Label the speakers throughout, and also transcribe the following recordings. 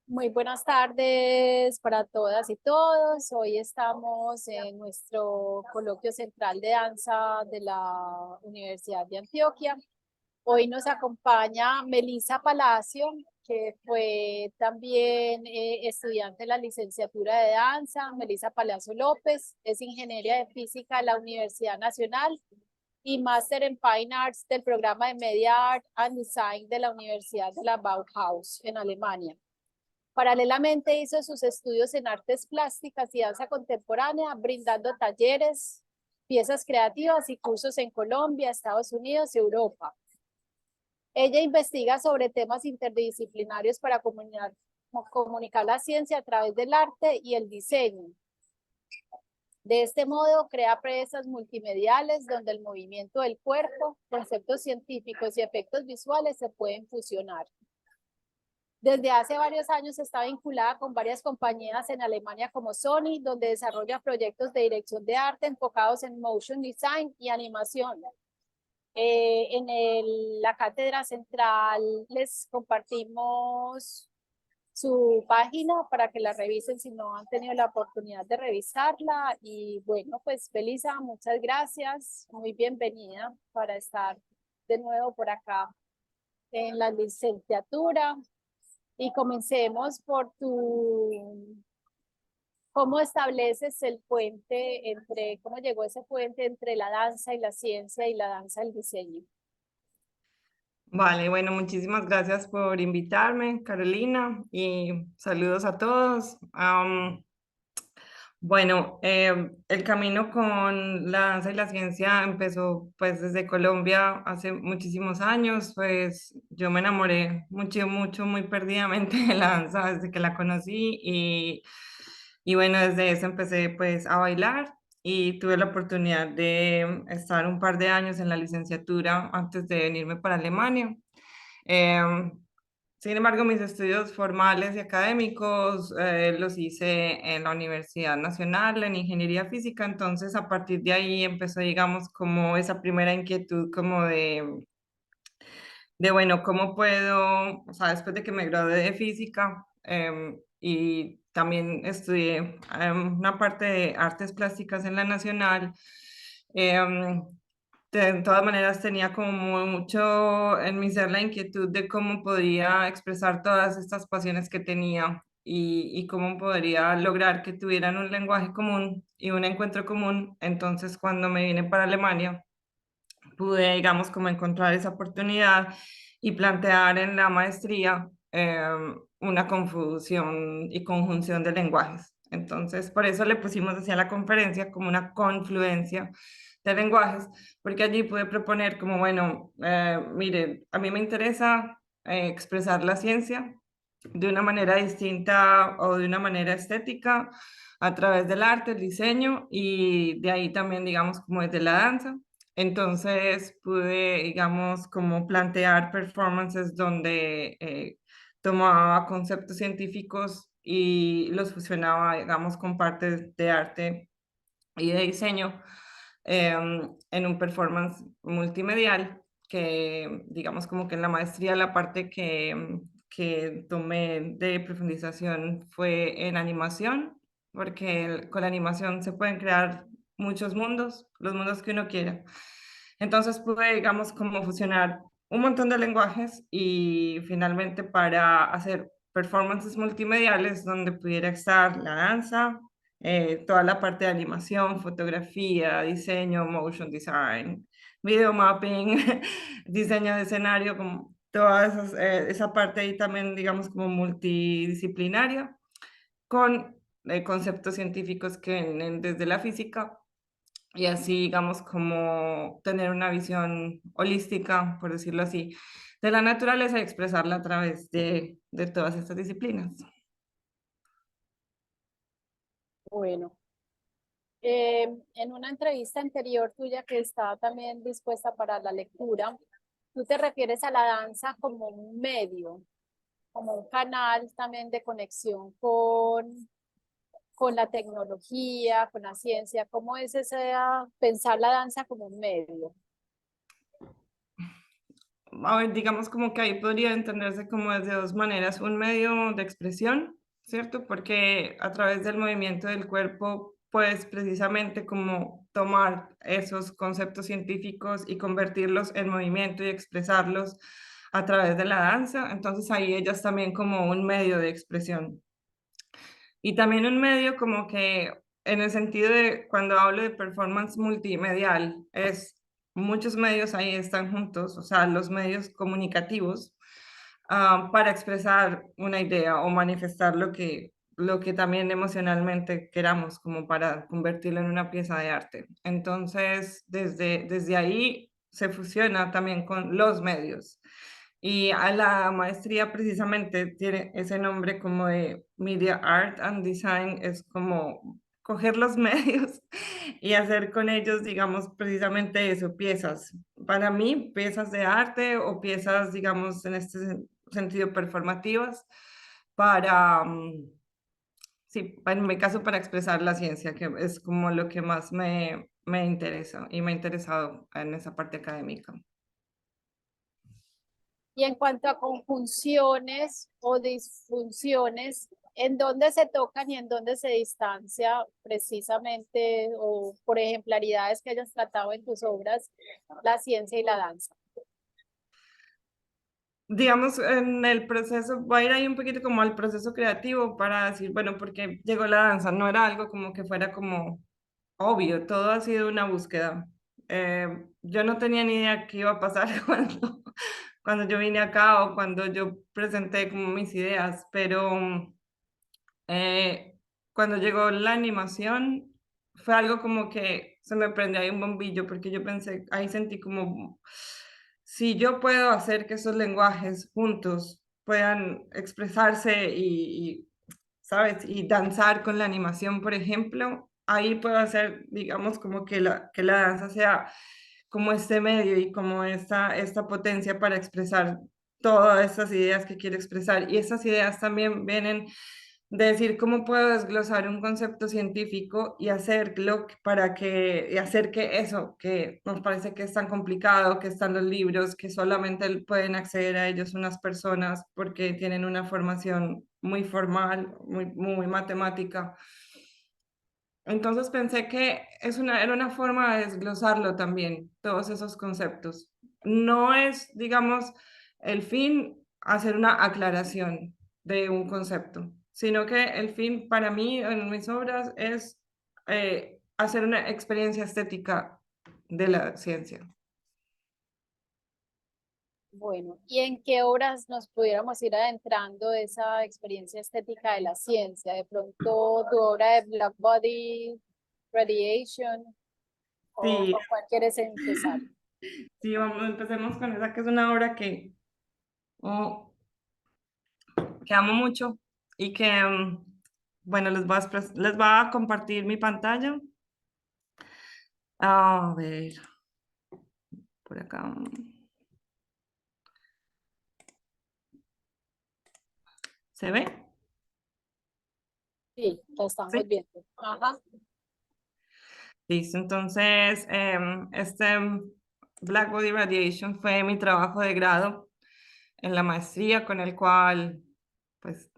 Speaker 1: Muy buenas tardes para todas y todos. Hoy estamos en nuestro coloquio central de danza de la Universidad de Antioquia. Hoy nos acompaña Melissa Palacio, que fue también estudiante de la licenciatura de danza. Melissa Palacio López es ingeniera de física de la Universidad Nacional y máster en Fine Arts del programa de Media Art and Design de la Universidad de la Bauhaus en Alemania. Paralelamente hizo sus estudios en artes plásticas y danza contemporánea, brindando talleres, piezas creativas y cursos en Colombia, Estados Unidos y Europa. Ella investiga sobre temas interdisciplinarios para comunicar la ciencia a través del arte y el diseño. De este modo, crea piezas multimediales donde el movimiento del cuerpo, conceptos científicos y efectos visuales se pueden fusionar. Desde hace varios años está vinculada con varias compañías en Alemania como Sony, donde desarrolla proyectos de dirección de arte enfocados en motion design y animación. La cátedra central les compartimos su página para que la revisen si no han tenido la oportunidad de revisarla. Y bueno, pues Belisa, muchas gracias, muy bienvenida para estar de nuevo por acá en la licenciatura. Y comencemos por cómo estableces el puente cómo llegó ese puente entre la danza y la ciencia y la danza y el diseño.
Speaker 2: Vale, bueno, muchísimas gracias por invitarme, Carolina, y saludos a todos. Bueno, el camino con la danza y la ciencia empezó pues desde Colombia hace muchísimos años. Pues yo me enamoré mucho, mucho, muy perdidamente de la danza desde que la conocí y bueno, desde eso empecé pues a bailar y tuve la oportunidad de estar un par de años en la licenciatura antes de venirme para Alemania. Em, Sin embargo, mis estudios formales y académicos los hice en la Universidad Nacional en Ingeniería Física, entonces a partir de ahí empezó, digamos, como esa primera inquietud como de bueno, ¿cómo puedo, o sea, después de que me gradué de física y también estudié una parte de artes plásticas en la Nacional, em, de todas maneras tenía como mucho en mi ser la inquietud de cómo podía expresar todas estas pasiones que tenía y cómo podría lograr que tuvieran un lenguaje común y un encuentro común. Entonces, cuando me vine para Alemania, pude, digamos, como encontrar esa oportunidad y plantear en la maestría una confusión y conjunción de lenguajes. Entonces, por eso le pusimos hacia la conferencia como una confluencia de lenguajes, porque allí pude proponer como, bueno, mire, a mí me interesa expresar la ciencia de una manera distinta o de una manera estética a través del arte, el diseño y de ahí también, digamos, como desde la danza. Entonces pude, digamos, como plantear performances donde tomaba conceptos científicos y los fusionaba, digamos, con partes de arte y de diseño en un performance multimedial que, digamos, como que en la maestría la parte que tomé de profundización fue en animación, porque con la animación se pueden crear muchos mundos, los mundos que uno quiera. Entonces pude, digamos, como fusionar un montón de lenguajes y finalmente para hacer performances multimediales donde pudiera estar la danza, toda la parte de animación, fotografía, diseño, motion design, video mapping, diseño de escenario, como toda esa parte ahí también, digamos, como multidisciplinaria, con conceptos científicos que vienen desde la física y así, digamos, como tener una visión holística, por decirlo así, de la naturaleza y expresarla a través de todas estas disciplinas.
Speaker 1: Bueno, en una entrevista anterior tuya que estaba también dispuesta para la lectura, tú te refieres a la danza como un medio, como un canal también de conexión con la tecnología, con la ciencia. ¿Cómo es ese pensar la danza como un medio?
Speaker 2: a ver, digamos como que ahí podría entenderse como desde dos maneras, un medio de expresión, ¿cierto? Porque a través del movimiento del cuerpo puedes precisamente como tomar esos conceptos científicos y convertirlos en movimiento y expresarlos a través de la danza. Entonces ahí ellas también como un medio de expresión. Y también un medio como que en el sentido de cuando hablo de performance multimedial, es muchos medios ahí están juntos, o sea, los medios comunicativos, para expresar una idea o manifestar lo que también emocionalmente queramos, como para convertirlo en una pieza de arte. Entonces, desde ahí se fusiona también con los medios. Y a la maestría precisamente tiene ese nombre como de Media Art and Design, es como coger los medios y hacer con ellos, digamos, precisamente eso, piezas. Para mí, piezas de arte o piezas, digamos, en este sentido performativas para, sí, en mi caso para expresar la ciencia, que es como lo que más me interesa y me ha interesado en esa parte académica.
Speaker 1: Y en cuanto a conjunciones o disfunciones, ¿en dónde se tocan y en dónde se distancia precisamente, o por ejemplaridades que hayas tratado en tus obras, la ciencia y la danza?
Speaker 2: Digamos, en el proceso, voy a ir ahí un poquito como al proceso creativo para decir, bueno, porque llegó la danza, no era algo como que fuera como obvio, todo ha sido una búsqueda. Yo no tenía ni idea qué iba a pasar cuando yo vine acá o cuando yo presenté como mis ideas, pero eh, cuando llegó la animación fue algo como que se me prendió ahí un bombillo porque yo pensé, ahí sentí como, si yo puedo hacer que esos lenguajes juntos puedan expresarse ¿sabes? Y danzar con la animación, por ejemplo, ahí puedo hacer, digamos, como que la danza sea como este medio y como esta potencia para expresar todas esas ideas que quiero expresar. Y esas ideas también vienen de decir cómo puedo desglosar un concepto científico y hacerlo y hacer que eso, que nos parece que es tan complicado, que están los libros, que solamente pueden acceder a ellos unas personas porque tienen una formación muy formal, muy matemática. Entonces pensé que era una forma de desglosarlo también, todos esos conceptos. No es, digamos, el fin hacer una aclaración de un concepto, sino que el fin para mí en mis obras es hacer una experiencia estética de la ciencia.
Speaker 1: Bueno, ¿y en qué obras nos pudiéramos ir adentrando de esa experiencia estética de la ciencia? De pronto tu obra de Black Body Radiation, o
Speaker 2: Sí,
Speaker 1: con cuál quieres empezar.
Speaker 2: sí, empecemos con esa que es una obra oh, que amo mucho y que, bueno, les voy a compartir mi pantalla. A ver, por acá. ¿Se ve?
Speaker 1: Sí, lo estamos
Speaker 2: Sí.
Speaker 1: viendo. Ajá.
Speaker 2: Listo. Entonces, Black Body Radiation fue mi trabajo de grado en la maestría con el cual, pues,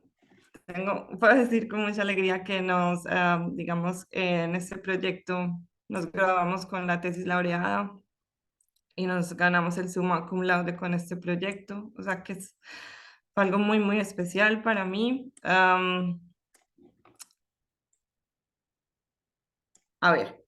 Speaker 2: puedo decir con mucha alegría que digamos, en este proyecto nos graduamos con la tesis laureada y nos ganamos el summa cum laude con este proyecto. O sea que fue algo muy especial para mí. A ver,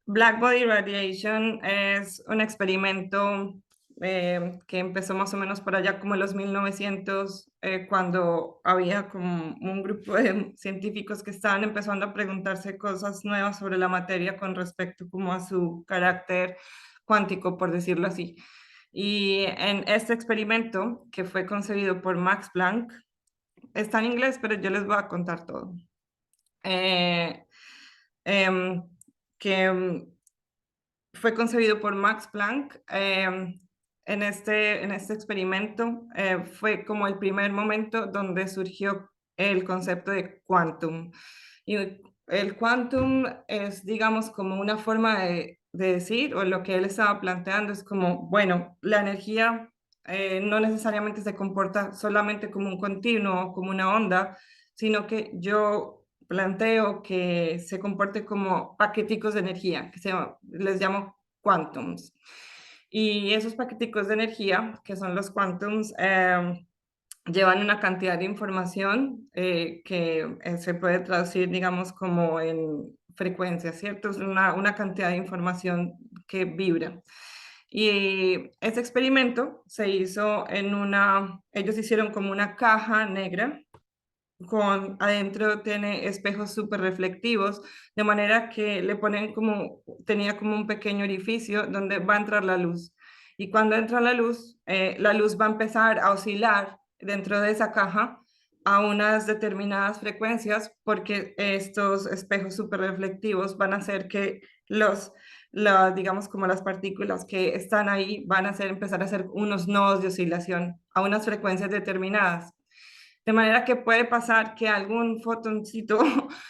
Speaker 2: Black Body Radiation es un experimento que empezó más o menos por allá como en los 1900, cuando había como un grupo de científicos que estaban empezando a preguntarse cosas nuevas sobre la materia con respecto como a su carácter cuántico, por decirlo así. Y en este experimento, que fue concebido por Max Planck, está en inglés, pero yo les voy a contar todo. Eh, em, que fue concebido por Max Planck. En este experimento fue como el primer momento donde surgió el concepto de quantum. Y el quantum es, digamos, como una forma de de decir o lo que él estaba planteando es como, bueno, la energía no necesariamente se comporta solamente como un continuo, como una onda, sino que yo planteo que se comporte como paqueticos de energía, les llamo quantums. Y esos paqueticos de energía, que son los quantums, llevan una cantidad de información que se puede traducir, digamos, como en frecuencia, ¿cierto? Es una cantidad de información que vibra. Y ese experimento se hizo ellos hicieron como una caja negra adentro tiene espejos súper reflectivos, de manera que tenía como un pequeño orificio donde va a entrar la luz. Y cuando entra la luz va a empezar a oscilar dentro de esa caja a unas determinadas frecuencias, porque estos espejos súper reflectivos van a hacer que digamos como las partículas que están ahí van a empezar a hacer unos nodos de oscilación a unas frecuencias determinadas. De manera que puede pasar que algún fotoncito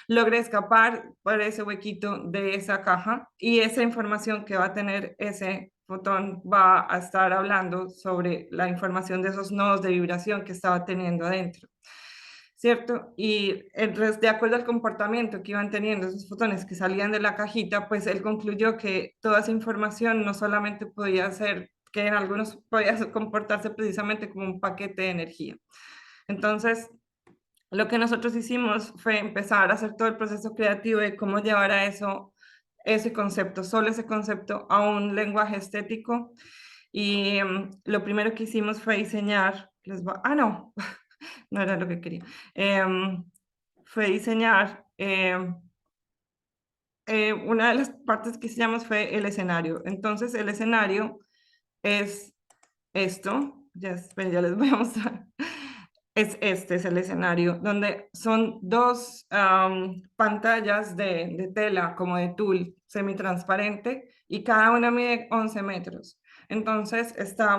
Speaker 2: logre escapar por ese huequito de esa caja y esa información que va a tener ese fotón va a estar hablando sobre la información de esos nodos de vibración que estaba teniendo adentro. ¿Cierto? Y de acuerdo al comportamiento que iban teniendo esos fotones que salían de la cajita, pues él concluyó que toda esa información no solamente podía ser, que en algunos podía comportarse precisamente como un paquete de energía. Entonces, lo que nosotros hicimos fue empezar a hacer todo el proceso creativo de cómo llevar a ese concepto, solo ese concepto, a un lenguaje estético. Y lo primero que hicimos fue diseñar, no, no era lo que quería. Fue diseñar, una de las partes que hicimos fue el escenario. Entonces, el escenario es esto, ya les voy a mostrar. Este es el escenario, donde son dos pantallas de tela, como de tul, semitransparente, y cada una mide 11 metros. Entonces,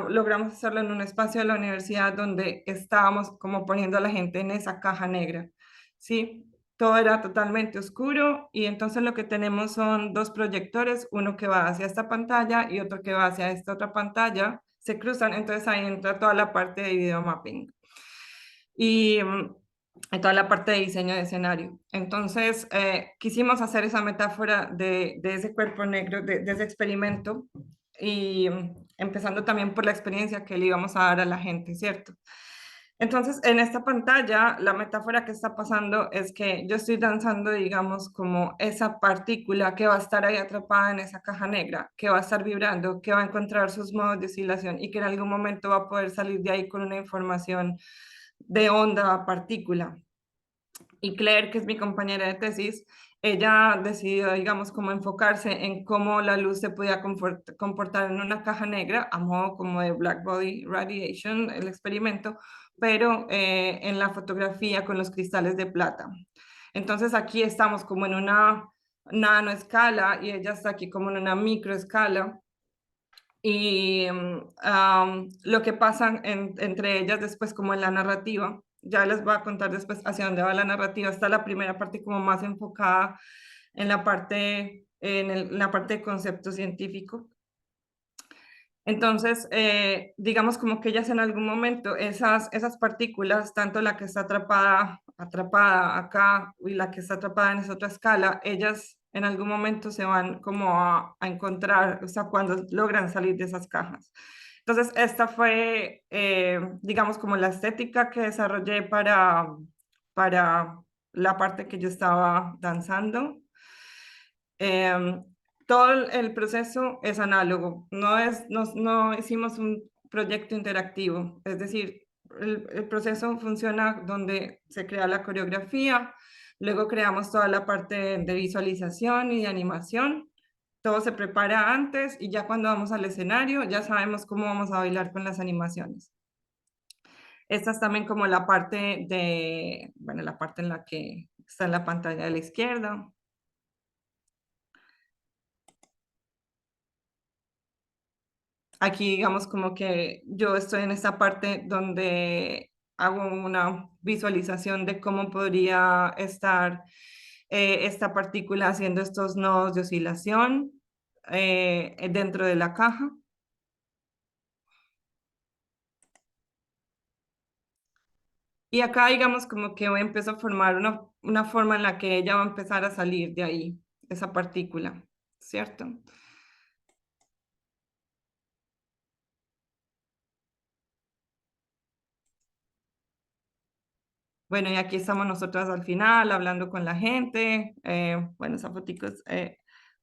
Speaker 2: logramos hacerlo en un espacio de la universidad donde estábamos como poniendo a la gente en esa caja negra, ¿sí? Todo era totalmente oscuro y entonces lo que tenemos son dos proyectores, uno que va hacia esta pantalla y otro que va hacia esta otra pantalla. Se cruzan, entonces ahí entra toda la parte de video mapping y toda la parte de diseño de escenario. Entonces, quisimos hacer esa metáfora de ese cuerpo negro, de ese experimento, y empezando también por la experiencia que le íbamos a dar a la gente, ¿cierto? Entonces, en esta pantalla, la metáfora que está pasando es que yo estoy danzando, digamos, como esa partícula que va a estar ahí atrapada en esa caja negra, que va a estar vibrando, que va a encontrar sus modos de oscilación y que en algún momento va a poder salir de ahí con una información de onda partícula. Y Claire, que es mi compañera de tesis, ella decidió, digamos, como enfocarse en cómo la luz se podía comportar en una caja negra, a modo como de black body radiation, el experimento, pero en la fotografía con los cristales de plata. Entonces aquí estamos como en una nanoescala y ella está aquí como en una microescala. Y lo que pasa entre ellas después como en la narrativa, ya les voy a contar después hacia dónde va la narrativa. Está la primera parte como más enfocada en la parte de concepto científico. Entonces, digamos como que ellas en algún momento, esas partículas, tanto la que está atrapada acá y la que está atrapada en esa otra escala, ellas en algún momento se van como a encontrar, o sea, cuando logran salir de esas cajas. Entonces, esta fue, digamos, como la estética que desarrollé para la parte que yo estaba danzando. Em, Todo el proceso es análogo, no hicimos un proyecto interactivo, es decir, el proceso funciona donde se crea la coreografía, luego creamos toda la parte de visualización y de animación, todo se prepara antes y ya cuando vamos al escenario ya sabemos cómo vamos a bailar con las animaciones. Esta es también como la parte bueno, la parte en la que está en la pantalla de la izquierda. Aquí digamos como que yo estoy en esta parte donde hago una visualización de cómo podría estar esta partícula haciendo estos nodos de oscilación. dentro de la caja. Y acá, digamos, como que empiezo a formar una forma en la que ella va a empezar a salir de ahí, esa partícula, ¿cierto? Bueno, y aquí estamos nosotras al final hablando con la gente. Bueno, esa fotico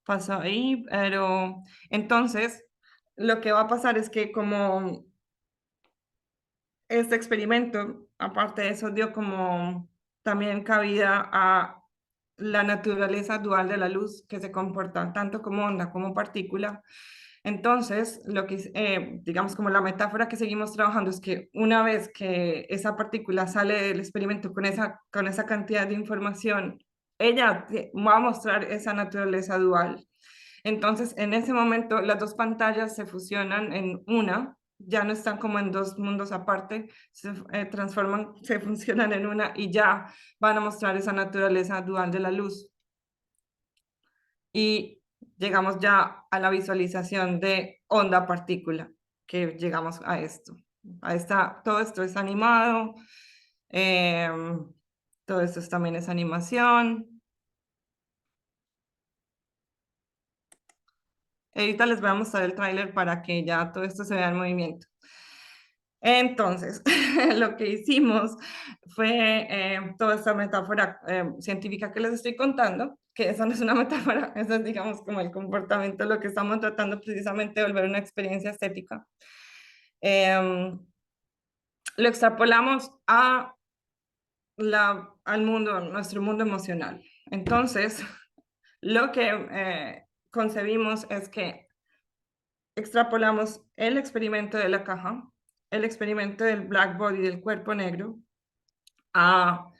Speaker 2: pasó ahí, pero entonces lo que va a pasar es que como este experimento, aparte de eso, dio como también cabida a la naturaleza dual de la luz, que se comporta tanto como onda como partícula. Entonces, digamos como la metáfora que seguimos trabajando es que una vez que esa partícula sale del experimento con esa cantidad de información, ella va a mostrar esa naturaleza dual. Entonces, en ese momento, las dos pantallas se fusionan en una, ya no están como en dos mundos aparte, se transforman, se funcionan en una y ya van a mostrar esa naturaleza dual de la luz. Y llegamos ya a la visualización de onda-partícula, que llegamos a esto. Todo esto es animado, todo esto también es animación. Ahorita les voy a mostrar el tráiler para que ya todo esto se vea en movimiento. Entonces, lo que hicimos fue toda esta metáfora científica que les estoy contando, que eso no es una metáfora, eso es, digamos, como el comportamiento, lo que estamos tratando precisamente de volver una experiencia estética. Lo extrapolamos al mundo, nuestro mundo emocional. Entonces, lo que concebimos es que extrapolamos el experimento de la caja, el experimento del black body, del cuerpo negro, a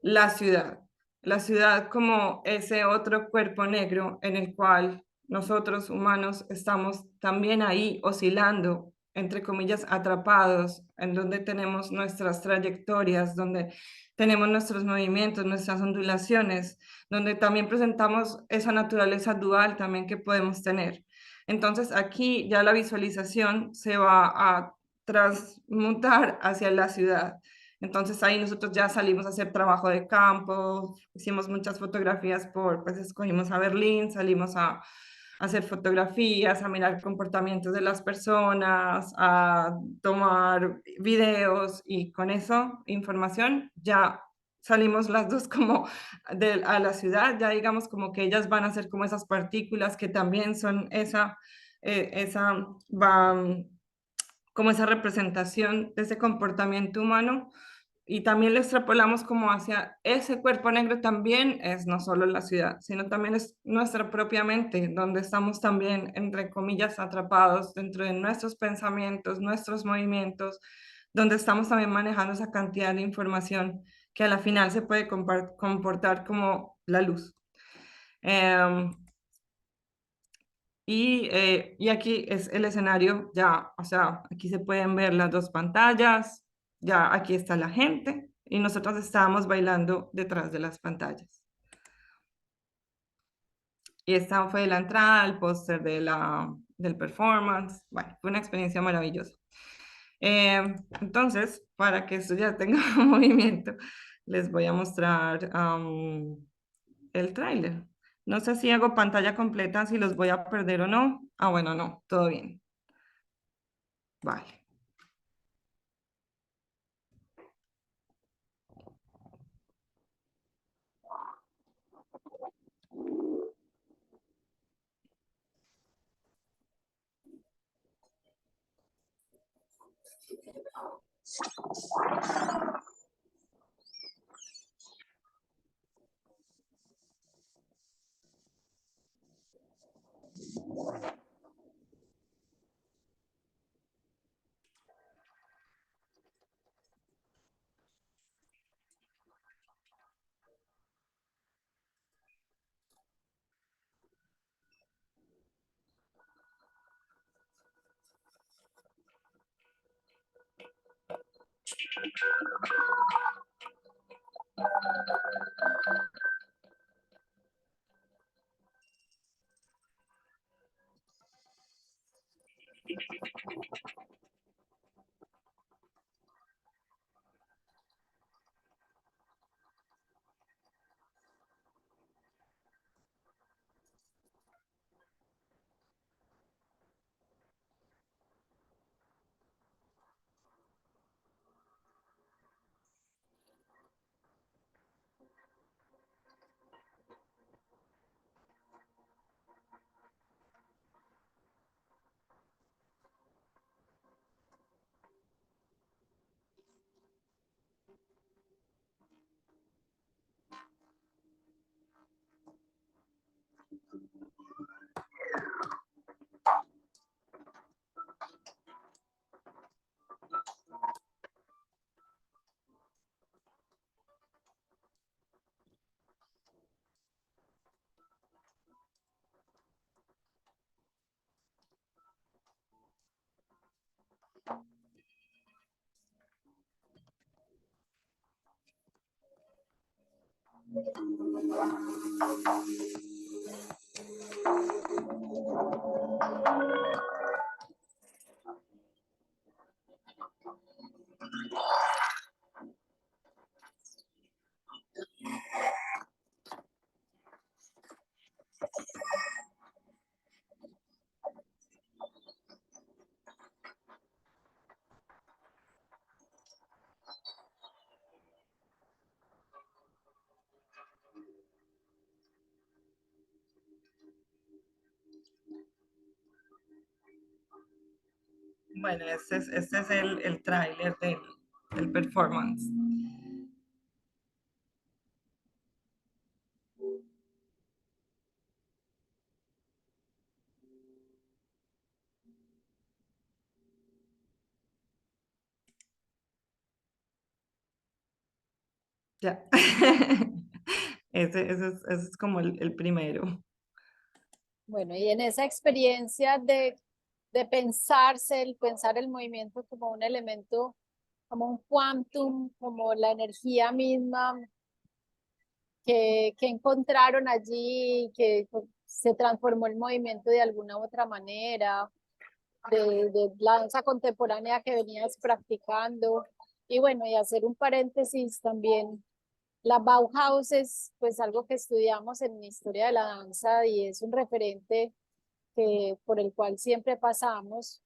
Speaker 2: la ciudad. La ciudad como ese otro cuerpo negro en el cual nosotros humanos estamos también ahí oscilando, entre comillas, atrapados, en donde tenemos nuestras trayectorias, donde tenemos nuestros movimientos, nuestras ondulaciones, donde también presentamos esa naturaleza dual también que podemos tener. Entonces aquí ya la visualización se va a transmutar hacia la ciudad. Entonces ahí nosotros ya salimos a hacer trabajo de campo, hicimos muchas fotografías pues escogimos a Berlín, salimos a hacer fotografías, a mirar comportamientos de las personas, a tomar videos y con eso, información, ya salimos las dos como a la ciudad, ya digamos como que ellas van a ser como esas partículas que también son van como esa representación de ese comportamiento humano y también lo extrapolamos como hacia ese cuerpo negro también es no solo la ciudad, sino también es nuestra propia mente, donde estamos también, entre comillas, atrapados dentro de nuestros pensamientos, nuestros movimientos, donde estamos también manejando esa cantidad de información que a la final se puede comportar como la luz. Y aquí es el escenario, ya, o sea, aquí se pueden ver las dos pantallas, ya aquí está la gente y nosotros estábamos bailando detrás de las pantallas. Y esta fue la entrada, el póster del performance. Bueno, fue una experiencia maravillosa. Entonces, para que esto ya tenga movimiento, les voy a mostrar el tráiler. No sé si hago pantalla completa, si los voy a perder o no. Ah, bueno, no, todo bien. Vale. Bueno, este es el tráiler del performance. Ya. Ese es como el primero.
Speaker 1: Bueno, y en esa experiencia de pensarse, el pensar el movimiento como un elemento, como un quantum, como la energía misma que encontraron allí, que se transformó el movimiento de alguna u otra manera, de la danza contemporánea que venías practicando. Y bueno, y hacer un paréntesis también, la Bauhaus es pues algo que estudiamos en la historia de la danza y es un referente por el cual siempre pasamos.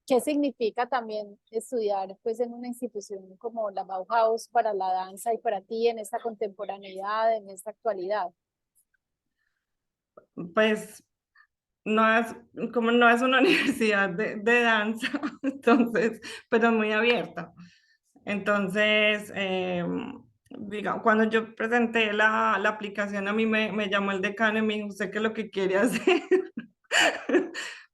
Speaker 1: ¿Qué significa también estudiar pues en una institución como la Bauhaus para la danza y para ti en esta contemporaneidad, en esta actualidad?
Speaker 2: Pues no es, como no es una universidad de danza, entonces, pero muy abierta. Entonces, cuando yo presenté la aplicación, a mí me llamó el decano y me dijo, ¿usted qué es lo que quiere hacer?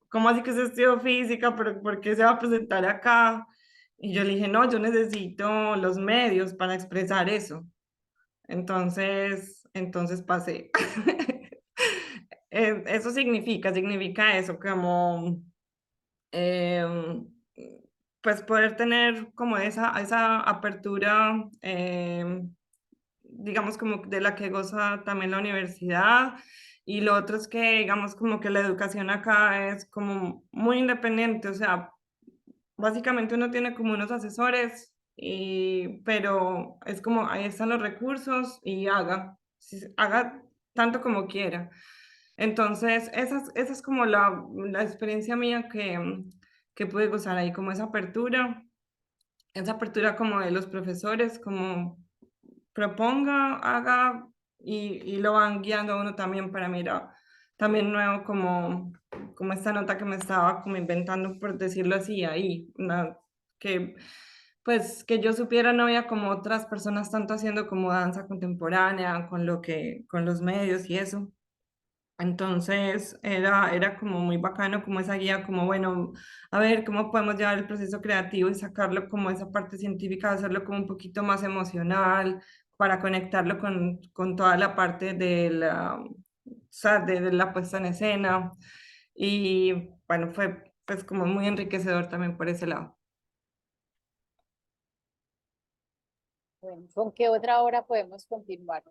Speaker 2: ¿Cómo así que se estudió física? ¿Pero por qué se va a presentar acá? Y yo le dije, no, yo necesito los medios para expresar eso. Entonces pasé. Eso significa eso, como em, pues poder tener como esa apertura, digamos como de la que goza también la universidad. Y lo otro es que, digamos, como que la educación acá es como muy independiente, o sea, básicamente uno tiene como unos asesores, pero es como ahí están los recursos y haga tanto como quiera. Entonces, esa es como la experiencia mía que pude gozar ahí, como esa apertura como de los profesores, como proponga, haga y lo van guiando a uno también para mirar. También nuevo como esta nota que me estaba como inventando, por decirlo así, ahí, que pues que yo supiera no había como otras personas tanto haciendo como danza contemporánea, con los medios y eso. Entonces era como muy bacano, como esa guía, como bueno, a ver cómo podemos llevar el proceso creativo y sacarlo como esa parte científica, hacerlo como un poquito más emocional, para conectarlo con toda la parte o sea, de la puesta en escena. Y bueno, fue pues como muy enriquecedor también por ese lado.
Speaker 1: Bueno, ¿con qué otra obra podemos continuar?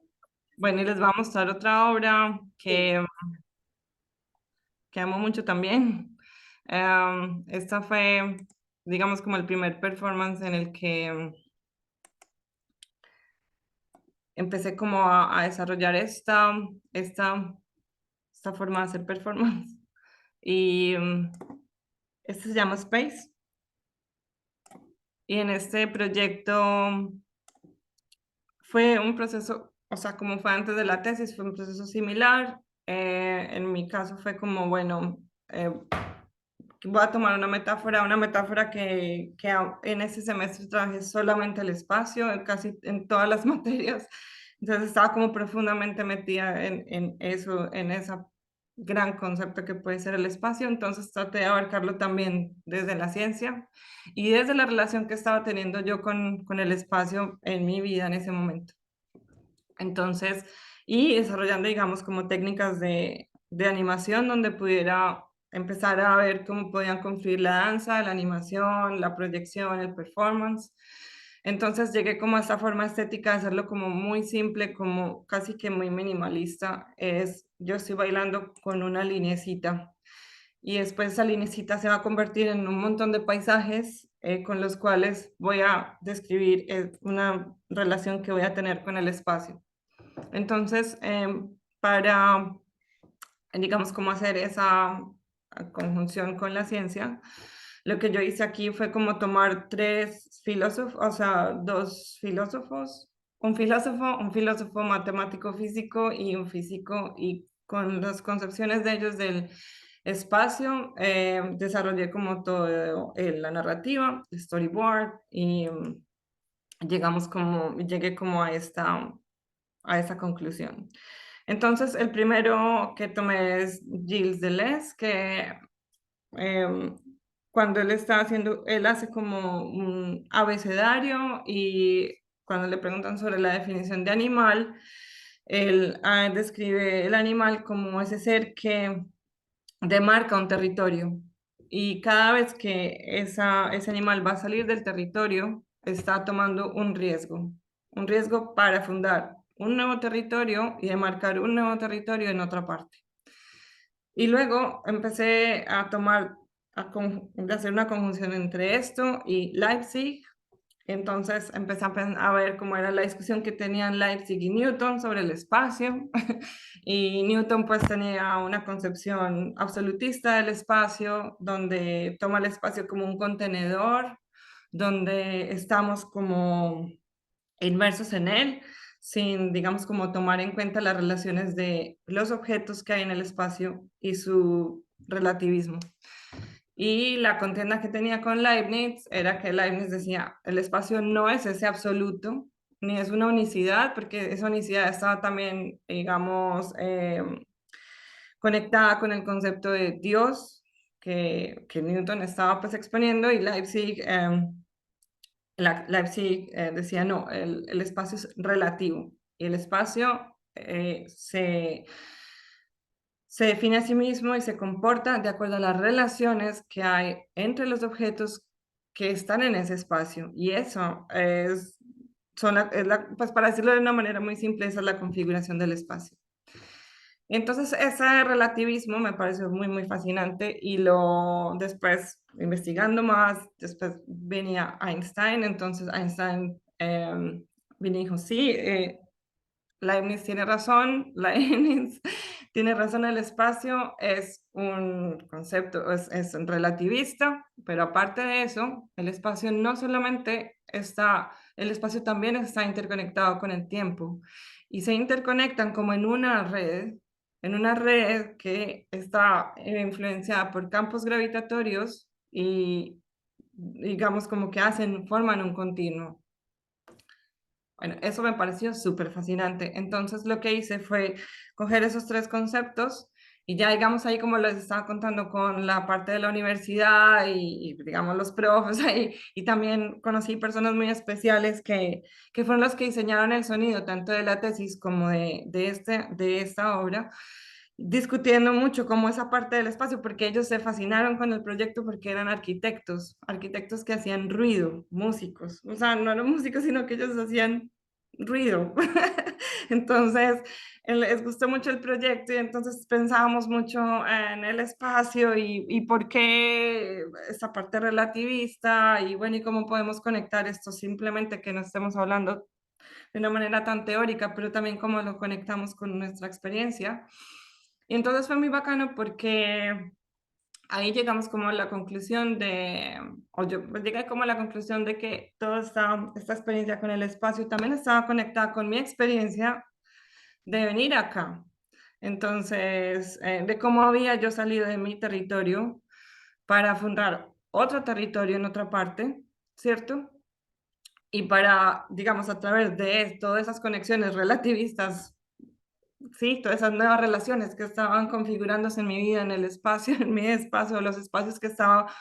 Speaker 2: Bueno, y les voy a mostrar otra obra
Speaker 1: Sí.
Speaker 2: que amo mucho también. Esta fue, digamos, como el primer performance en el que empecé como a desarrollar esta forma de hacer performance. Y este se llama Space. Y en este proyecto fue un proceso, o sea, como fue antes de la tesis, fue un proceso similar. En mi caso fue como, bueno, voy a tomar una metáfora en este semestre trabajé solamente el espacio, casi en todas las materias. Entonces estaba como profundamente metida en eso, en ese gran concepto que puede ser el espacio. Entonces traté de abarcarlo también desde la ciencia y desde la relación que estaba teniendo yo con el espacio en mi vida en ese momento. Entonces, y desarrollando, digamos, como técnicas de animación donde pudiera empezar a ver cómo podían confluir la danza, la animación, la proyección, el performance. Entonces llegué como a esta forma estética de hacerlo como muy simple, como casi que muy minimalista. Yo estoy bailando con una linecita y después esa linecita se va a convertir en un montón de paisajes con los cuales voy a describir una relación que voy a tener con el espacio. Entonces, para, digamos, cómo hacer esa conjunción con la ciencia, lo que yo hice aquí fue como tomar tres filósofos, o sea, dos filósofos, un filósofo matemático físico y un físico, y con las concepciones de ellos del espacio, desarrollé como todo la narrativa, el storyboard, y llegué como a esta conclusión. Entonces, el primero que tomé es Gilles Deleuze, que em, cuando él está haciendo, él hace como un abecedario y cuando le preguntan sobre la definición de animal, él describe el animal como ese ser que demarca un territorio y cada vez que ese animal va a salir del territorio, está tomando un riesgo para fundar un nuevo territorio y demarcar un nuevo territorio en otra parte. Y luego empecé a de hacer una conjunción entre esto y Leipzig. Entonces empecé a ver cómo era la discusión que tenían Leipzig y Newton sobre el espacio. Y Newton pues tenía una concepción absolutista del espacio, donde toma el espacio como un contenedor, donde estamos como inmersos en él, sin, digamos, como tomar en cuenta las relaciones de los objetos que hay en el espacio y su relativismo. Y la contienda que tenía con Leibniz era que Leibniz decía, el espacio no es ese absoluto, ni es una unicidad, porque esa unicidad estaba también, digamos, conectada con el concepto de Dios que Newton estaba pues exponiendo, y Leipzig decía, no, el espacio es relativo y el espacio se define a sí mismo y se comporta de acuerdo a las relaciones que hay entre los objetos que están en ese espacio. Y eso pues para decirlo de una manera muy simple, esa es la configuración del espacio. Entonces, ese relativismo me pareció muy, muy fascinante y después, investigando más, después venía Einstein, entonces Einstein vino y dijo, sí, Leibniz tiene razón, Leibniz tiene razón, el espacio es un concepto, es un relativista, pero aparte de eso, el espacio no solamente el espacio también está interconectado con el tiempo y se interconectan como en una red que está influenciada por campos gravitatorios y digamos como que forman un continuo. Bueno, eso me pareció súper fascinante. Entonces lo que hice fue coger esos tres conceptos y ya digamos ahí como les estaba contando con la parte de la universidad y digamos los profes ahí, y también conocí personas muy especiales que fueron los que diseñaron el sonido tanto de la tesis como de esta obra, discutiendo mucho como esa parte del espacio, porque ellos se fascinaron con el proyecto porque eran arquitectos que hacían ruido, músicos, o sea, no eran músicos, sino que ellos hacían ruido. Entonces, les gustó mucho el proyecto y entonces pensábamos mucho en el espacio y por qué esta parte relativista y bueno, y cómo podemos conectar esto simplemente que no estemos hablando de una manera tan teórica, pero también cómo lo conectamos con nuestra experiencia. Y entonces fue muy bacano porque ahí llegamos como a la conclusión o yo llegué como a la conclusión de que toda esta experiencia con el espacio también estaba conectada con mi experiencia de venir acá. Entonces, de cómo había yo salido de mi territorio para fundar otro territorio en otra parte, ¿cierto? Y para, digamos, a través de todas esas conexiones relativistas, sí, todas esas nuevas relaciones que estaban configurándose en mi vida, en el espacio, en mi espacio, los espacios que estaba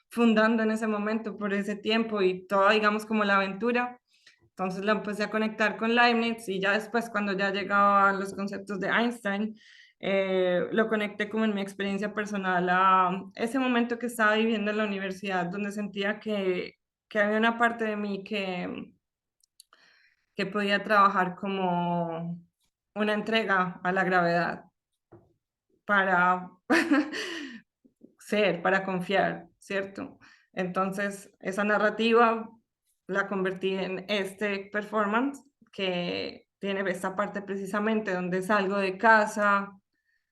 Speaker 2: fundando en ese momento, por ese tiempo y toda, digamos, como la aventura. Entonces la empecé a conectar con Leibniz y ya después, cuando ya llegaban los conceptos de Einstein, lo conecté como en mi experiencia personal a ese momento que estaba viviendo en la universidad, donde sentía que había una parte de mí que podía trabajar como una entrega a la gravedad para ser, para confiar, ¿cierto? Entonces, esa narrativa la convertí en este performance que tiene esta parte precisamente donde salgo de casa,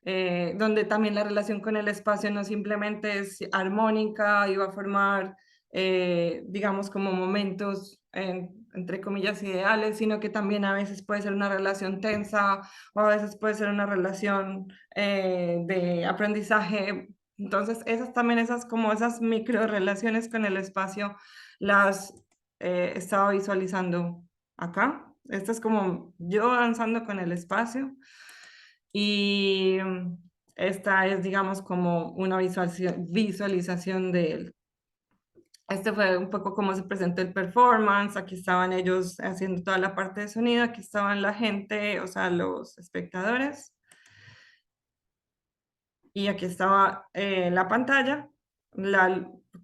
Speaker 2: donde también la relación con el espacio no simplemente es armónica y va a formar, digamos, como momentos, entre comillas, ideales, sino que también a veces puede ser una relación tensa o a veces puede ser una relación de aprendizaje. Entonces, esas también, esas como esas micro relaciones con el espacio, las estaba visualizando acá. Esto es como yo avanzando con el espacio y esta es, digamos, como una visualización de él. Este fue un poco cómo se presentó el performance. Aquí estaban ellos haciendo toda la parte de sonido, aquí estaban la gente, o sea, los espectadores. Y aquí estaba la pantalla,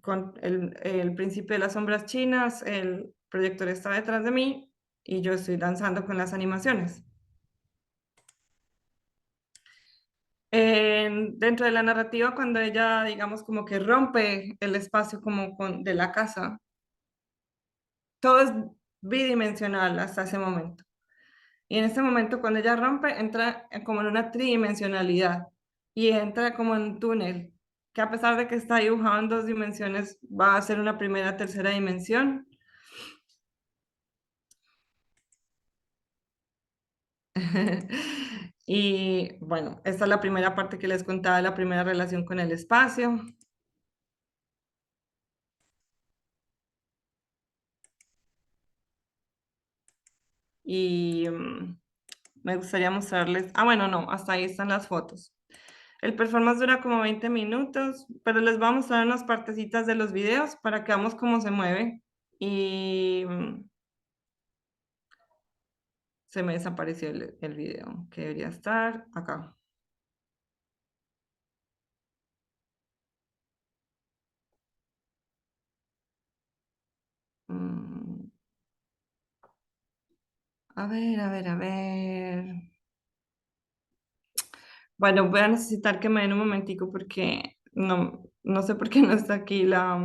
Speaker 2: con el principio de las sombras chinas, el proyector está detrás de mí y yo estoy danzando con las animaciones. Dentro de la narrativa, cuando ella, digamos, como que rompe el espacio como de la casa, todo es bidimensional hasta ese momento. Y en ese momento, cuando ella rompe, entra como en una tridimensionalidad y entra como en un túnel, que a pesar de que está dibujado en dos dimensiones, va a ser una primera, tercera dimensión. Y bueno, esta es la primera parte que les contaba, la primera relación con el espacio. Y me gustaría mostrarles, bueno, no, hasta ahí están las fotos. El performance dura como 20 minutos, pero les voy a mostrar unas partecitas de los videos para que veamos cómo se mueve. Y se me desapareció el video, que debería estar acá. Mm, a ver, a ver, a ver. Bueno, voy a necesitar que me den un momentico porque no sé por qué no está aquí la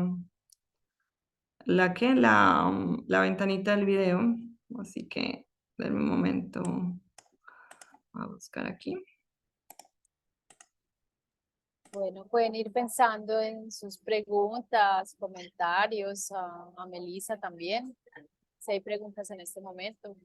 Speaker 2: ventanita del video. Así que denme un momento. Voy a buscar aquí.
Speaker 1: Bueno, pueden ir pensando en sus preguntas, comentarios, a Melissa también, si hay preguntas en este momento.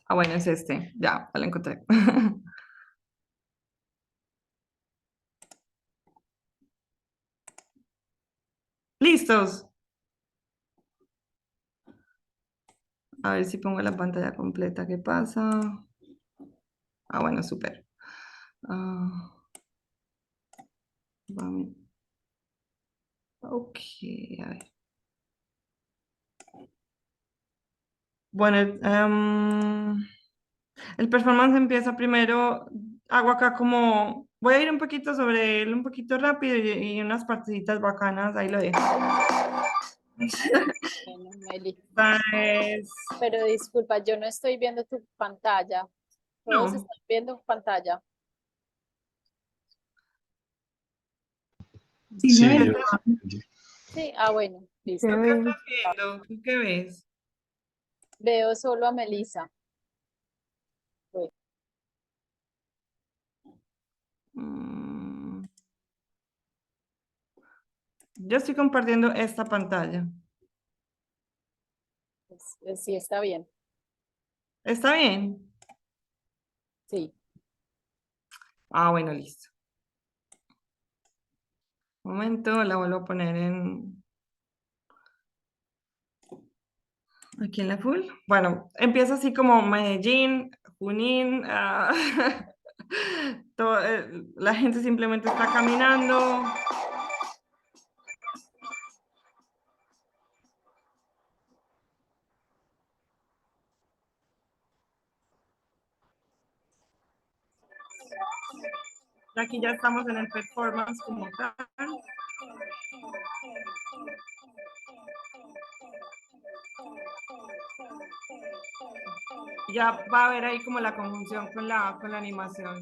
Speaker 2: Bueno, es este. Ya lo encontré. ¿Listos? A ver si pongo la pantalla completa. ¿Qué pasa? Bueno, súper. Vamos. Ok, a ver. Bueno, el performance empieza primero, hago acá como, voy a ir un poquito sobre él, un poquito rápido y unas partecitas bacanas, ahí lo dejo.
Speaker 1: Bueno, Meli,
Speaker 2: Pues,
Speaker 1: pero disculpa, yo no estoy viendo tu pantalla. Todos
Speaker 2: no,
Speaker 1: están viendo pantalla.
Speaker 2: sí se ve.
Speaker 3: Sí,
Speaker 2: ¿Tú
Speaker 3: yo sí.
Speaker 1: Sí, bueno,
Speaker 2: qué
Speaker 1: listo.
Speaker 2: estás viendo? ¿Tú qué ves?
Speaker 1: Veo solo a Melissa. Bueno,
Speaker 2: Mm, yo estoy compartiendo esta pantalla.
Speaker 1: sí, está bien.
Speaker 2: ¿Está bien?
Speaker 1: Sí.
Speaker 2: Bueno, listo. Un momento, la vuelvo a poner aquí en la full. Bueno, empieza así como Medellín, Junín. La gente simplemente está caminando. Aquí ya estamos en el performance como tal. Ya va a haber ahí como la conjunción con la animación.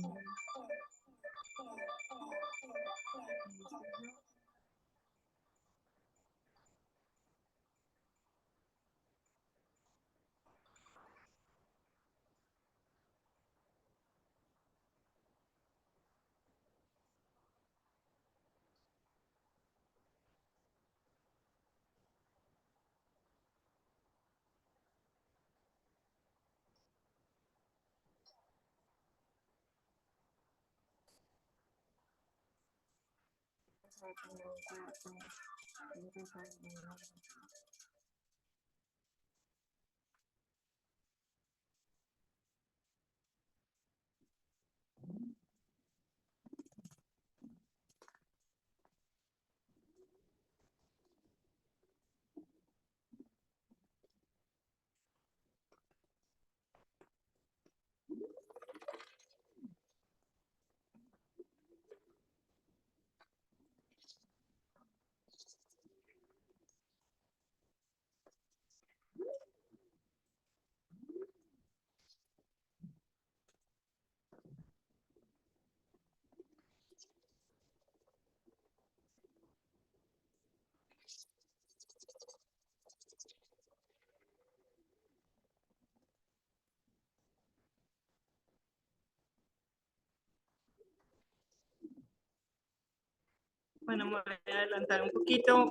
Speaker 2: Bueno, me voy a adelantar un poquito.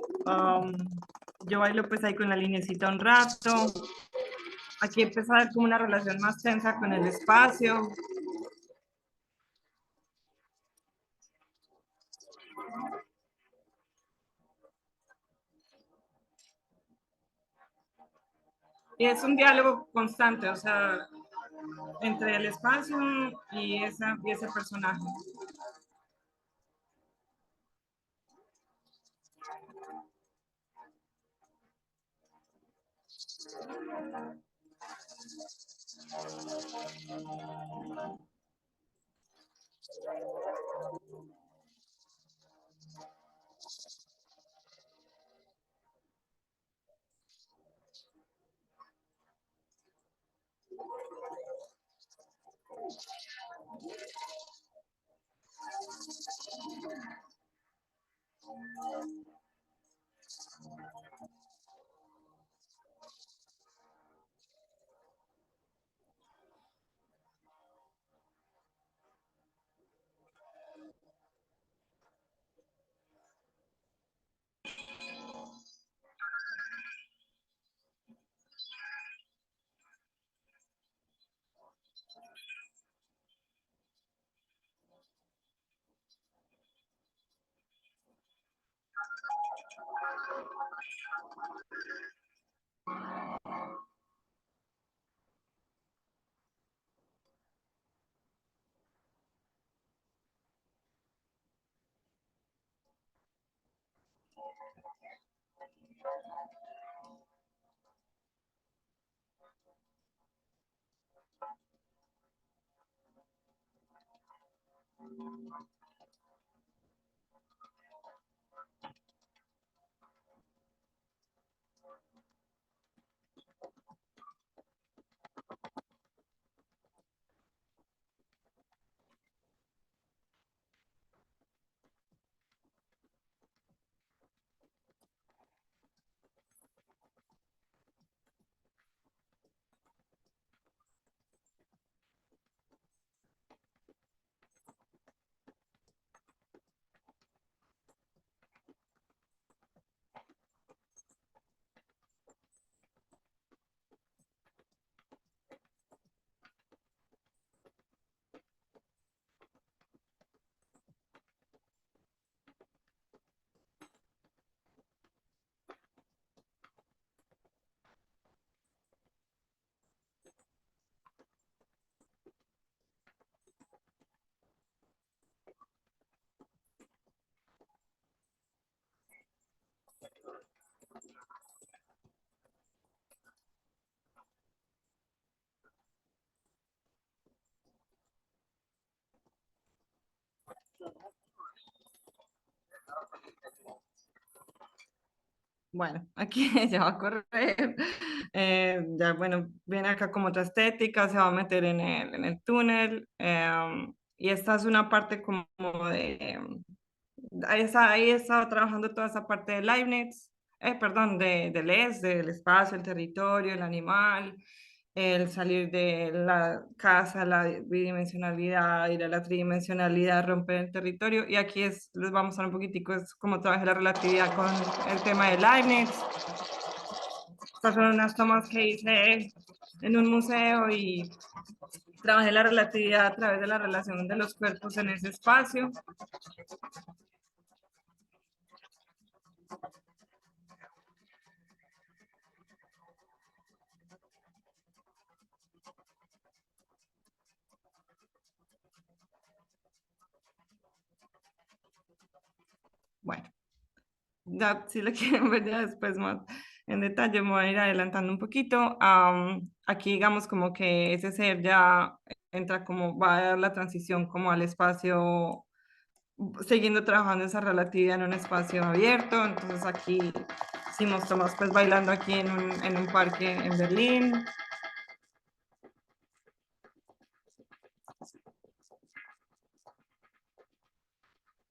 Speaker 2: Yo bailo pues ahí con la linecita un rato. Aquí empieza a ver como una relación más tensa con el espacio. Y es un diálogo constante, o sea, entre el espacio y ese personaje. Bueno, aquí ya va a correr. Ya, bueno, viene acá como otra estética, se va a meter en el túnel. Y esta es una parte como de... ahí he estado trabajando toda esa parte de Leibniz, perdón, de LES, del espacio, el territorio, el animal, el salir de la casa, la bidimensionalidad, ir a la tridimensionalidad, romper el territorio. Y aquí les vamos a mostrar un poquitico es cómo trabajé la relatividad con el tema de Leibniz. Estas son unas tomas que hice en un museo y trabajé la relatividad a través de la relación de los cuerpos en ese espacio. Bueno, ya si le quieren ver ya después más en detalle, me voy a ir adelantando un poquito. Aquí digamos como que ese ser ya entra como, va a dar la transición como al espacio, siguiendo trabajando esa relatividad en un espacio abierto. Entonces aquí sí mostramos pues bailando aquí en un parque en Berlín.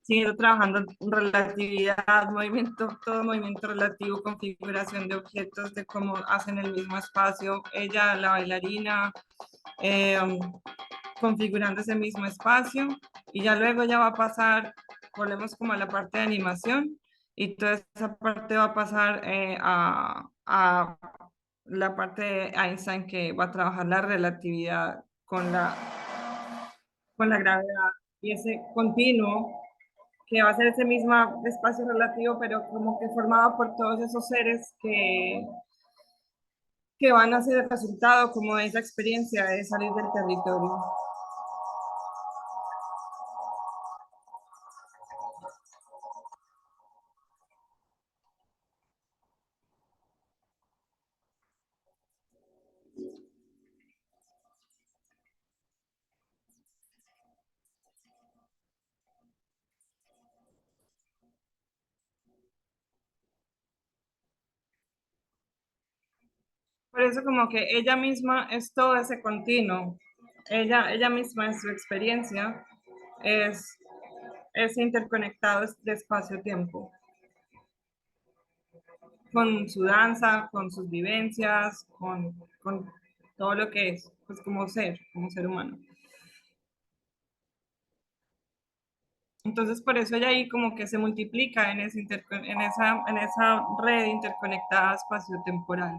Speaker 2: Siguiendo trabajando en relatividad, movimiento, todo movimiento relativo, configuración de objetos, de cómo hacen el mismo espacio. Ella, la bailarina, eh, configurando ese mismo espacio. Y ya luego ya va a pasar, volvemos como a la parte de animación, y toda esa parte va a pasar a la parte de Einstein que va a trabajar la relatividad con la gravedad y ese continuo que va a ser ese mismo espacio relativo, pero como que formado por todos esos seres que van a ser el resultado como de esa experiencia de salir del territorio. Por eso como que ella misma es todo ese continuo, ella misma es su experiencia, es ese interconectado de espacio-tiempo, con su danza, con sus vivencias, con todo lo que es, pues como ser humano. Entonces, por eso ella ahí como que se multiplica en, en esa red interconectada espacio-temporal.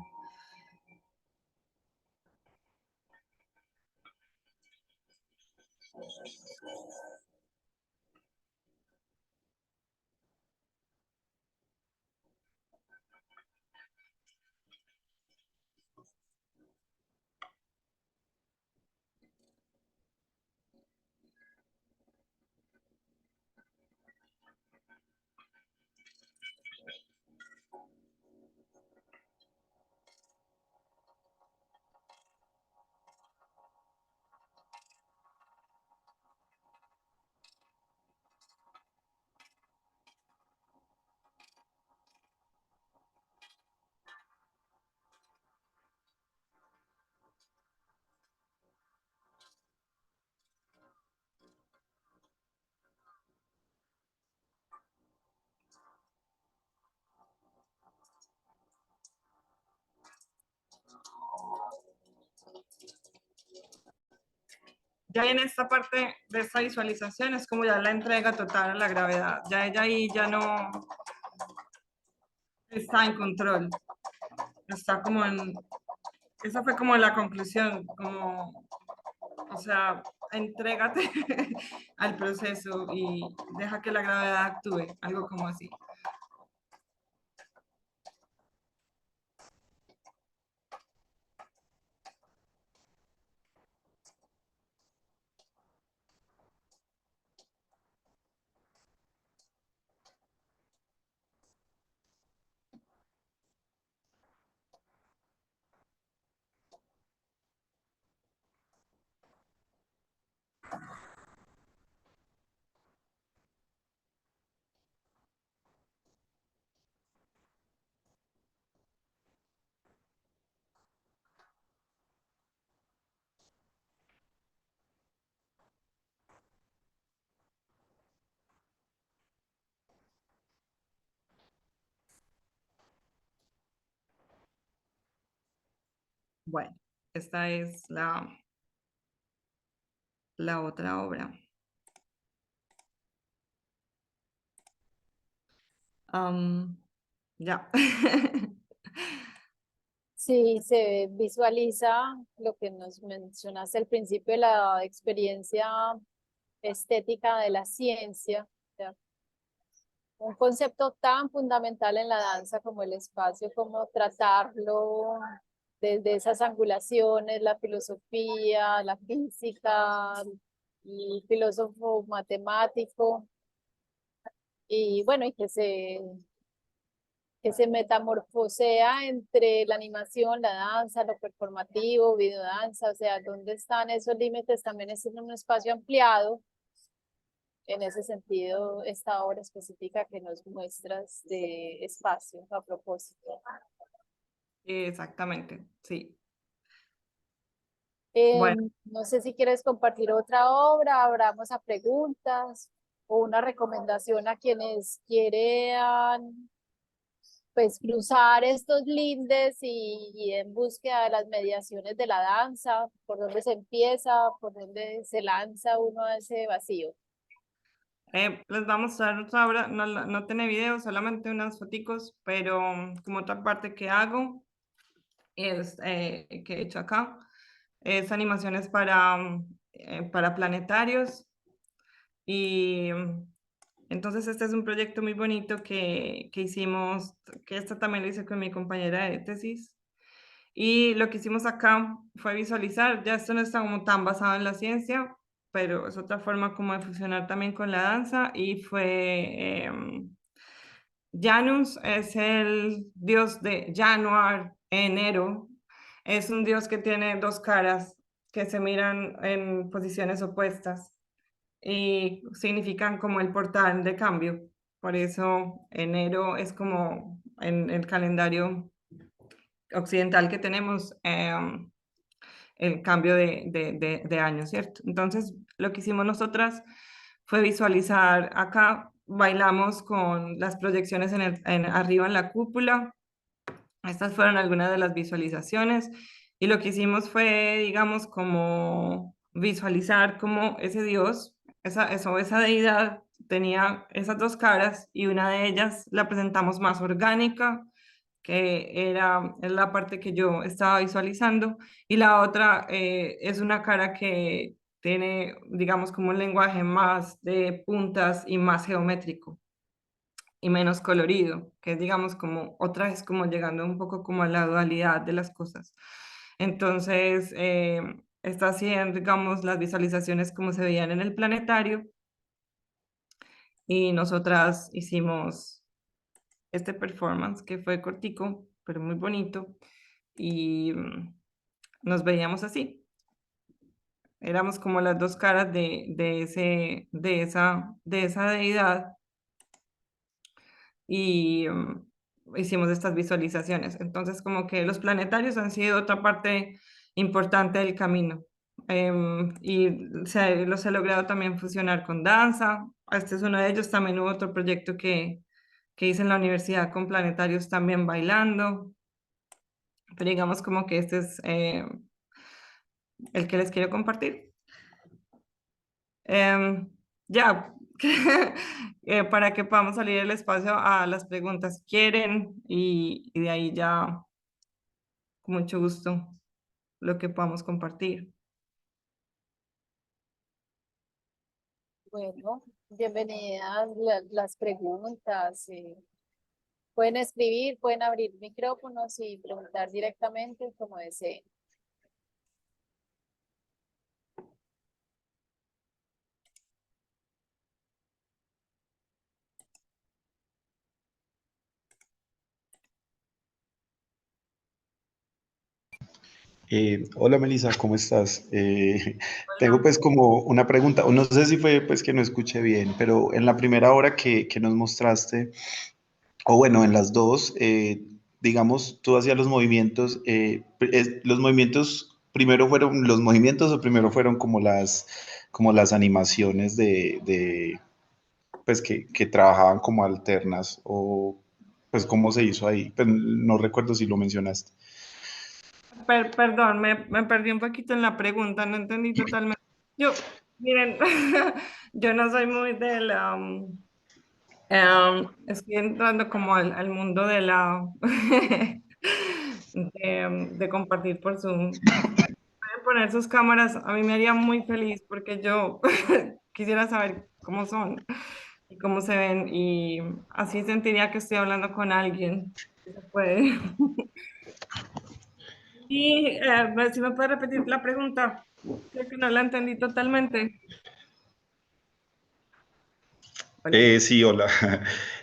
Speaker 2: Ya en esta parte de esta visualización es como ya la entrega total a la gravedad. Ya ella ahí ya no está en control. Está como en... Esa fue como la conclusión, como, o sea, entrégate al proceso y deja que la gravedad actúe, algo como así. Bueno, esta es la otra obra. Ya.
Speaker 1: Sí, se visualiza lo que nos mencionaste al principio de la experiencia estética de la ciencia, ¿ya? Un concepto tan fundamental en la danza como el espacio, como tratarlo desde esas angulaciones, la filosofía, la física, el filósofo matemático, y bueno, y que se metamorfosea entre la animación, la danza, lo performativo, videodanza, o sea, ¿dónde están esos límites? También es en un espacio ampliado. En ese sentido, esta obra específica que nos muestras de espacio a propósito.
Speaker 2: Exactamente, sí.
Speaker 1: Eh,
Speaker 2: Bueno,
Speaker 1: no sé si quieres compartir otra obra, abramos a preguntas o una recomendación a quienes quieran pues cruzar estos lindes y en búsqueda de las mediaciones de la danza, por dónde se empieza, por dónde se lanza uno a ese vacío.
Speaker 2: les vamos a dar otra obra, no, no tiene video, solamente unas foticos, pero como otra parte que hago es, que he hecho acá, es animaciones para planetarios y entonces este es un proyecto muy bonito que hicimos, que esto también lo hice con mi compañera de tesis. Y lo que hicimos acá fue visualizar, ya esto no está como tan basado en la ciencia, pero es otra forma como de fusionar también con la danza y fue Janus es el dios de Januar, enero. Es un dios que tiene dos caras que se miran en posiciones opuestas y significan como el portal de cambio. Por eso enero es como en el calendario occidental que tenemos el cambio de año, ¿cierto? Entonces, lo que hicimos nosotras fue visualizar acá, bailamos con las proyecciones arriba en la cúpula. Estas fueron algunas de las visualizaciones y lo que hicimos fue, digamos, como visualizar como ese Dios, esa deidad tenía esas dos caras y una de ellas la presentamos más orgánica, que es la parte que yo estaba visualizando, y la otra es una cara que tiene, digamos, como un lenguaje más de puntas y más geométrico y menos colorido, que es, digamos, como otra vez como llegando un poco como a la dualidad de las cosas. Entonces, está haciendo, digamos, las visualizaciones como se veían en el planetario y nosotras hicimos este performance que fue cortico, pero muy bonito y nos veíamos así. Éramos como las dos caras de esa deidad y hicimos estas visualizaciones. Entonces, como que los planetarios han sido otra parte importante del camino. Y los he logrado también fusionar con danza. Este es uno de ellos. También hubo otro proyecto que hice en la universidad con planetarios también bailando. Pero digamos como que este es el que les quiero compartir. Ya, para que podamos salir el espacio a las preguntas que quieren y de ahí ya, con mucho gusto, lo que podamos compartir.
Speaker 1: Bueno, bienvenidas las preguntas. Pueden escribir, pueden abrir micrófonos y preguntar directamente como deseen.
Speaker 3: Hola Melissa, ¿cómo estás? Tengo
Speaker 2: Hola.
Speaker 3: pues como una pregunta, o no sé si fue pues que no escuché bien, pero en la primera hora que nos mostraste, o bueno, en las dos, digamos, tú hacías los movimientos, los movimientos, primero fueron los movimientos o primero fueron como las animaciones pues que trabajaban como alternas, o pues cómo se hizo ahí, pues no recuerdo si lo mencionaste.
Speaker 2: Perdón, me perdí un poquito en la pregunta, no entendí totalmente. Miren, yo no soy muy de la... estoy entrando como al mundo de la... de compartir por Zoom. Pueden poner sus cámaras, a mí me haría muy feliz porque yo quisiera saber cómo son y cómo se ven y así sentiría que estoy hablando con alguien. Si se puede. Y si me puede repetir la pregunta, creo que no la entendí totalmente. Hola.
Speaker 3: Sí, hola.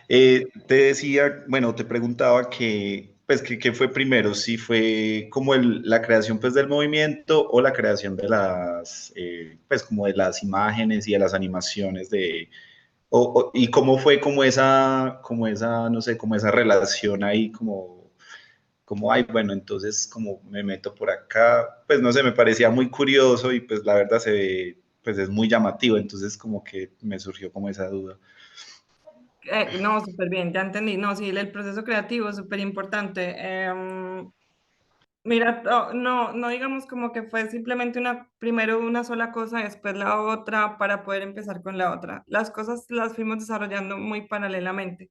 Speaker 3: Te decía, bueno, te preguntaba que, pues, que fue primero, si fue como la creación, pues, del movimiento o la creación de las, pues, como de las imágenes y de las animaciones de, y cómo fue como esa, no sé, como esa relación ahí, como, ay, bueno, entonces como me meto por acá, pues, no sé, me parecía muy curioso y pues la verdad se ve, pues, es muy llamativo, entonces como que me surgió como esa duda.
Speaker 2: No, súper bien, ya entendí. No, sí, el proceso creativo es súper importante. Mira, no digamos como que fue simplemente primero una sola cosa, después la otra, para poder empezar con la otra. Las cosas las fuimos desarrollando muy paralelamente,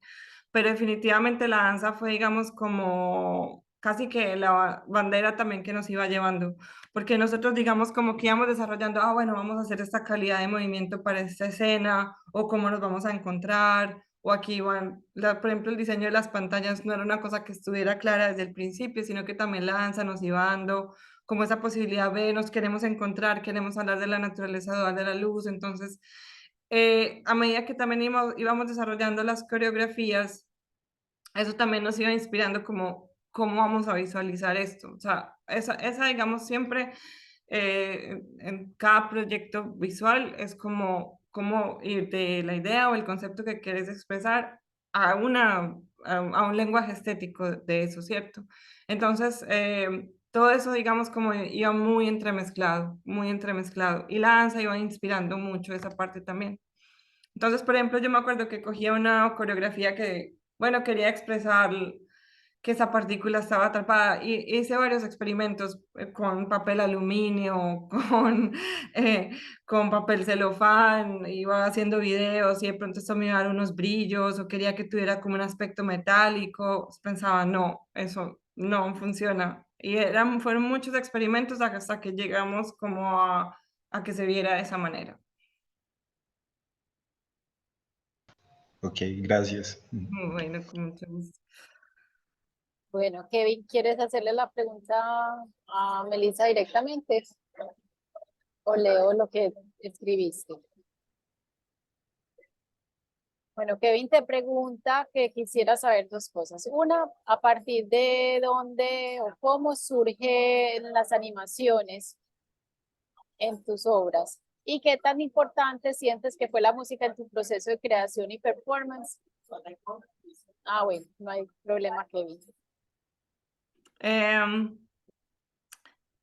Speaker 2: pero definitivamente la danza fue, digamos, como casi que la bandera también que nos iba llevando, porque nosotros, digamos, como que íbamos desarrollando, bueno, vamos a hacer esta calidad de movimiento para esta escena, o cómo nos vamos a encontrar, o aquí van, por ejemplo, el diseño de las pantallas no era una cosa que estuviera clara desde el principio, sino que también la danza nos iba dando como esa posibilidad de nos queremos encontrar, queremos hablar de la naturaleza dual de la luz, entonces a medida que también íbamos desarrollando las coreografías, eso también nos iba inspirando como cómo vamos a visualizar esto. O sea, esa digamos, siempre en cada proyecto visual es como ir de la idea o el concepto que quieres expresar a un lenguaje estético de eso, ¿cierto? Entonces, todo eso, digamos, como iba muy entremezclado, muy entremezclado. Y la danza iba inspirando mucho esa parte también. Entonces, por ejemplo, yo me acuerdo que cogía una coreografía que, bueno, quería expresar que esa partícula estaba atrapada y hice varios experimentos con papel aluminio, eh, con papel celofán, iba haciendo videos y de pronto esto me iba a dar unos brillos o quería que tuviera como un aspecto metálico. Pensaba, no, eso no funciona. Y fueron muchos experimentos hasta que llegamos como a que se viera de esa manera.
Speaker 3: Ok, gracias.
Speaker 2: Bueno, con mucho gusto.
Speaker 1: Bueno, Kevin, ¿quieres hacerle la pregunta a Melissa directamente o leo lo que escribiste? Bueno, Kevin te pregunta que quisiera saber dos cosas. Una, a partir de dónde o cómo surgen las animaciones en tus obras y qué tan importante sientes que fue la música en tu proceso de creación y performance. Ah, bueno, no hay problema, Kevin.
Speaker 2: Em,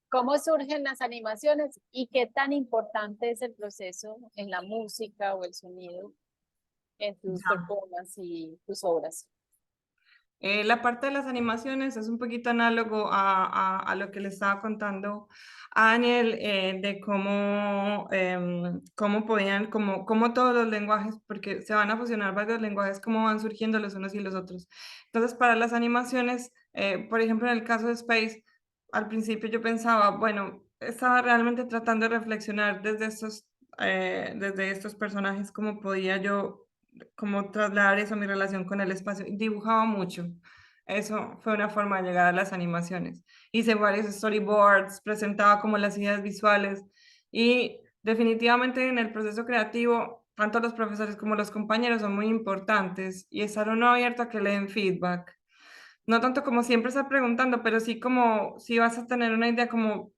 Speaker 1: ¿Cómo surgen las animaciones y qué tan importante es el proceso en la música o el sonido en tus performances y tus obras?
Speaker 2: La parte de las animaciones es un poquito análogo a lo que le estaba contando a Daniel de cómo podían, cómo todos los lenguajes, porque se van a fusionar varios lenguajes, cómo van surgiendo los unos y los otros. Entonces, para las animaciones, por ejemplo, en el caso de Space, al principio yo pensaba, bueno, estaba realmente tratando de reflexionar desde estos personajes, cómo podía yo como trasladar eso a mi relación con el espacio. Dibujaba mucho. Eso fue una forma de llegar a las animaciones. Hice varios storyboards, presentaba como las ideas visuales y definitivamente en el proceso creativo, tanto los profesores como los compañeros son muy importantes y estar uno abierto a que le den feedback. No tanto como siempre estar preguntando, pero sí como si vas a tener una idea como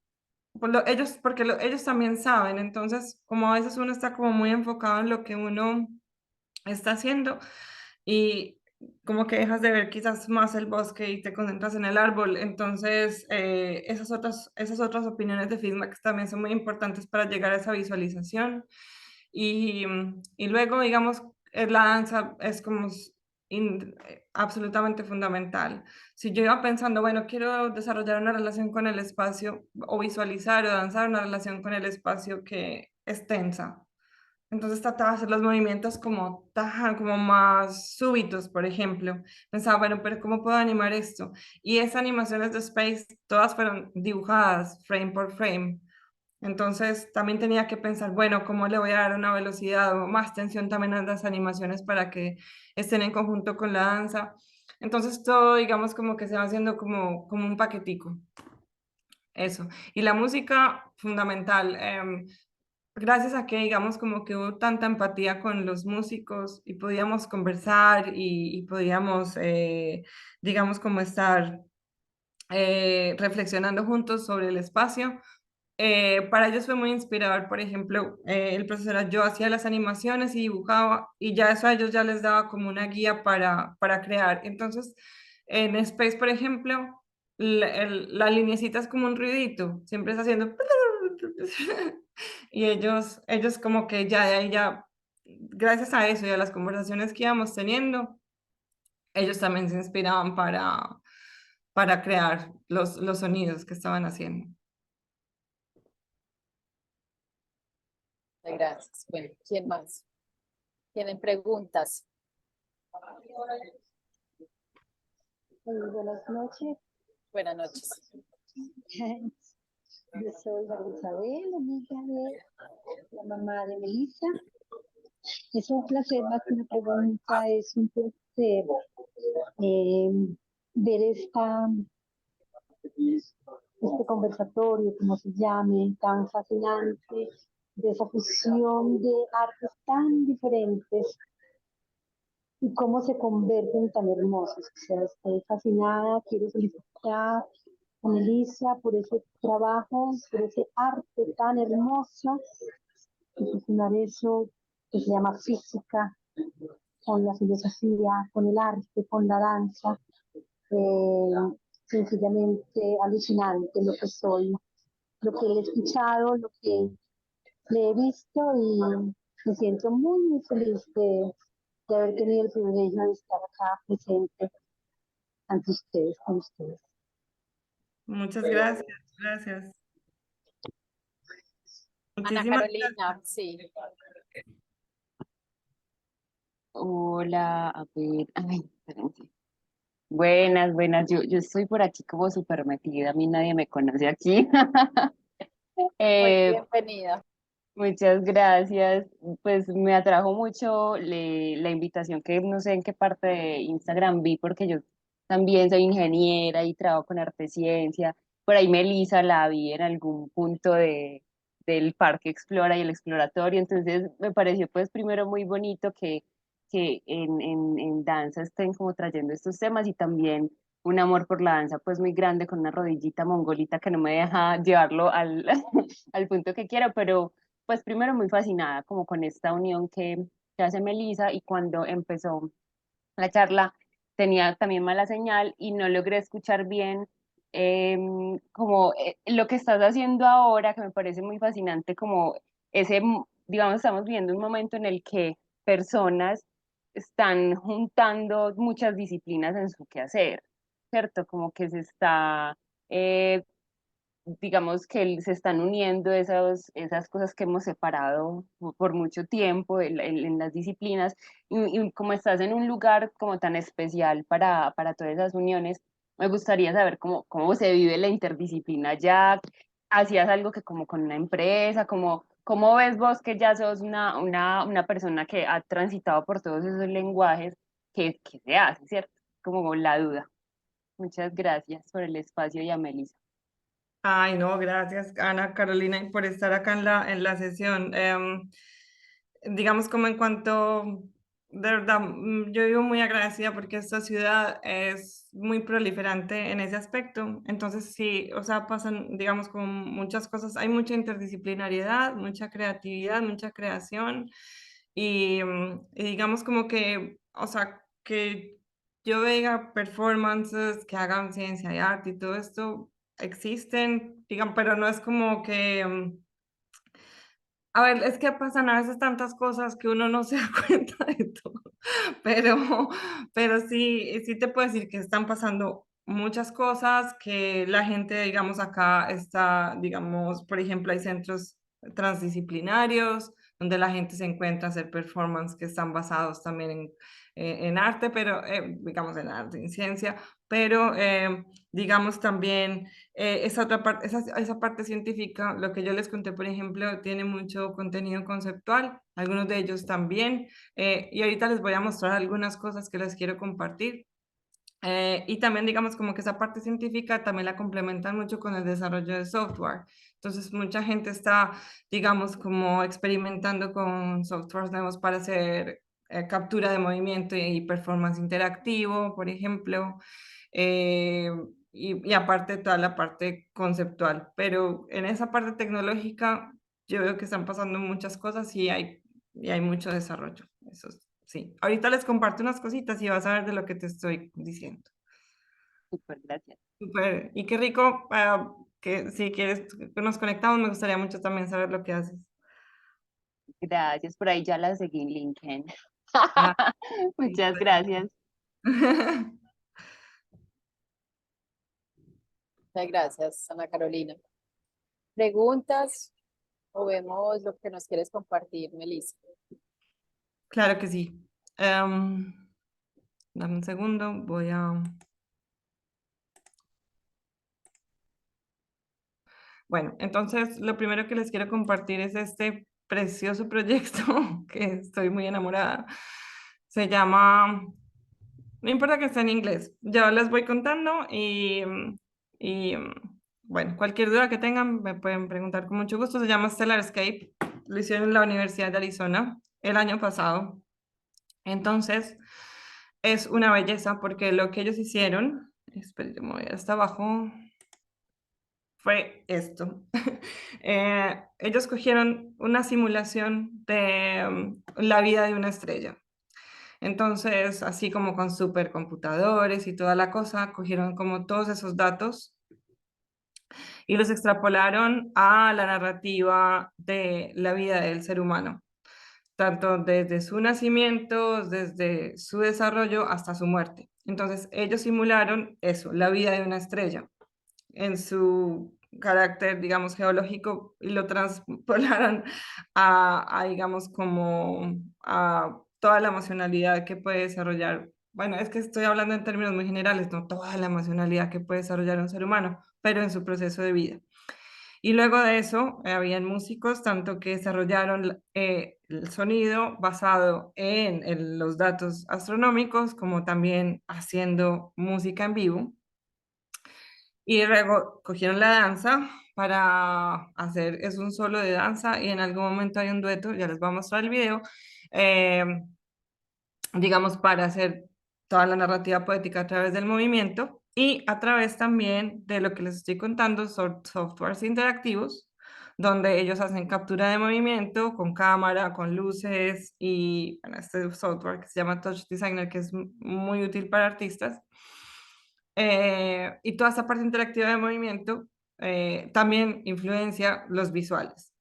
Speaker 2: porque ellos también saben, entonces como a veces uno está como muy enfocado en lo que uno está haciendo y como que dejas de ver quizás más el bosque y te concentras en el árbol. Entonces, esas otras opiniones de feedback también son muy importantes para llegar a esa visualización. Y luego, digamos, la danza es como absolutamente fundamental. Si yo iba pensando, bueno, quiero desarrollar una relación con el espacio o visualizar o danzar una relación con el espacio que es tensa. Entonces trataba de hacer los movimientos como, como más súbitos, por ejemplo. Pensaba, bueno, pero ¿cómo puedo animar esto? Y esas animaciones de Space, todas fueron dibujadas frame por frame. Entonces también tenía que pensar, bueno, ¿cómo le voy a dar una velocidad o más tensión también a las animaciones para que estén en conjunto con la danza? Entonces todo, digamos, como que se va haciendo como un paquetico. Eso. Y la música, fundamental. Gracias a que, digamos, como que hubo tanta empatía con los músicos y podíamos conversar y podíamos, digamos, como estar reflexionando juntos sobre el espacio. Para ellos fue muy inspirador, por ejemplo, el profesor, yo hacía las animaciones y dibujaba y ya eso a ellos ya les daba como una guía para crear. Entonces, en Space, por ejemplo, la linecita es como un ruidito, siempre está haciendo... Y ellos como que ya de ahí ya, gracias a eso y a las conversaciones que íbamos teniendo, ellos también se inspiraban para crear los sonidos que estaban haciendo.
Speaker 1: Gracias. Bueno, ¿quién más? ¿Tienen preguntas?
Speaker 4: Buenas noches.
Speaker 1: Buenas noches.
Speaker 4: Yo soy María Isabel, amiga de la mamá de Melissa. Es un placer, más que una pregunta, es un placer eh, ver este conversatorio, como se llame, tan fascinante, de esa fusión de artes tan diferentes y cómo se convergen tan hermosos. O sea, estoy fascinada, quiero felicitar a Melissa por ese trabajo, por ese arte tan hermoso, y fusionar eso que se llama física con la filosofía, con el arte, con la danza. Eh, Sencillamente alucinante lo que soy, lo que he escuchado, lo que le he visto y me siento muy, muy feliz de haber tenido el privilegio de estar acá presente ante ustedes, con ustedes.
Speaker 2: Muchas gracias, gracias.
Speaker 1: Ana
Speaker 2: Muchísimas
Speaker 1: Carolina, sí.
Speaker 5: Hola, a ver, ay, espérense. Buenas, buenas, yo estoy por aquí como súper metida, a mí nadie me conoce aquí.
Speaker 1: Muy
Speaker 5: Eh,
Speaker 1: bienvenida.
Speaker 5: Muchas gracias, pues me atrajo mucho la invitación que no sé en qué parte de Instagram vi, porque yo también soy ingeniera y trabajo con arte ciencia. Por ahí Melissa la vi en algún punto del Parque Explora y el Exploratorio, entonces me pareció pues primero muy bonito que en danza estén como trayendo estos temas y también un amor por la danza pues muy grande con una rodillita mongolita que no me deja llevarlo al, al punto que quiero, pero pues primero muy fascinada como con esta unión que hace Melissa y cuando empezó la charla tenía también mala señal y no logré escuchar bien como lo que estás haciendo ahora, que me parece muy fascinante, como ese, digamos, estamos viviendo un momento en el que personas están juntando muchas disciplinas en su quehacer, ¿cierto? Como que se está eh, digamos que se están uniendo esas cosas que hemos separado por mucho tiempo en las disciplinas y como estás en un lugar como tan especial para todas esas uniones, me gustaría saber cómo se vive la interdisciplina ya, hacías algo que como con una empresa, cómo ves vos que ya sos una persona que ha transitado por todos esos lenguajes, que se hace, ¿cierto? Como la duda. Muchas gracias por el espacio y a Melissa.
Speaker 2: Ay, no, gracias, Ana Carolina, y por estar acá en la sesión. Digamos, como en cuanto, de verdad, yo vivo muy agradecida porque esta ciudad es muy proliferante en ese aspecto. Entonces, sí, o sea, pasan, digamos, como muchas cosas. Hay mucha interdisciplinariedad, mucha creatividad, mucha creación. Y digamos, como que, o sea, que yo vea performances que hagan ciencia y arte y todo esto existen, digan, pero no es como que A ver, es que pasan a veces tantas cosas que uno no se da cuenta de todo, pero, pero sí, sí te puedo decir que están pasando muchas cosas, que la gente, digamos, acá está, digamos, por ejemplo, hay centros transdisciplinarios donde la gente se encuentra a hacer performance que están basados también en arte, pero, digamos, en arte, en ciencia, pero, digamos, también esa otra parte, esa parte científica, lo que yo les conté, por ejemplo, tiene mucho contenido conceptual, algunos de ellos también, y ahorita les voy a mostrar algunas cosas que les quiero compartir. Y también digamos como que esa parte científica también la complementan mucho con el desarrollo de software. Entonces mucha gente está, digamos, como experimentando con softwares nuevos para hacer captura de movimiento y performance interactivo, por ejemplo. eh, y aparte toda la parte conceptual. Pero en esa parte tecnológica yo veo que están pasando muchas cosas y hay mucho desarrollo. Eso sí. Ahorita les comparto unas cositas y vas a ver de lo que te estoy diciendo.
Speaker 5: Súper, gracias.
Speaker 2: Súper. Y qué rico, que si quieres que nos conectamos, me gustaría mucho también saber lo que haces.
Speaker 5: Gracias, por ahí ya la seguí en LinkedIn.
Speaker 2: Ah,
Speaker 5: Muchas gracias.
Speaker 1: Muchas gracias, Ana Carolina. ¿Preguntas o vemos lo que nos quieres compartir, Melissa?
Speaker 2: Claro que sí. Dame un segundo, voy a... Bueno, entonces lo primero que les quiero compartir es este precioso proyecto que estoy muy enamorada. Se llama, no importa que esté en inglés, yo les voy contando y bueno, cualquier duda que tengan me pueden preguntar con mucho gusto. Se llama Stellarscape, lo hicieron en la Universidad de Arizona el año pasado. Entonces, es una belleza porque lo que ellos hicieron, esperen, me voy hasta abajo, fue esto. Ellos cogieron una simulación de la vida de una estrella. Entonces, así como con supercomputadores y toda la cosa, cogieron como todos esos datos y los extrapolaron a la narrativa de la vida del ser humano, tanto desde su nacimiento, desde su desarrollo hasta su muerte. Entonces, ellos simularon eso, la vida de una estrella en su carácter, digamos, geológico y lo transpolaron digamos, como a toda la emocionalidad que puede desarrollar. Bueno, es que estoy hablando en términos muy generales, no toda la emocionalidad que puede desarrollar un ser humano, pero en su proceso de vida. Y luego de eso, habían músicos tanto que desarrollaron el sonido basado en los datos astronómicos, como también haciendo música en vivo. Y luego cogieron la danza para hacer, es un solo de danza y en algún momento hay un dueto, ya les voy a mostrar el video, eh, digamos, para hacer toda la narrativa poética a través del movimiento y a través también de lo que les estoy contando, softwares interactivos, donde ellos hacen captura de movimiento con cámara, con luces y bueno, este software que se llama Touch Designer, que es muy útil para artistas. Y toda esta parte interactiva de movimiento también influencia los visuales.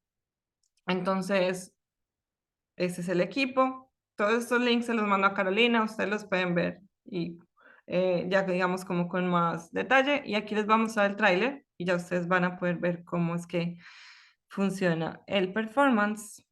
Speaker 2: Entonces, ese es el equipo. Todos estos links se los mando a Carolina, ustedes los pueden ver y ya que digamos como con más detalle. Y aquí les vamos a dar el tráiler y ya ustedes van a poder ver cómo es que funciona el performance.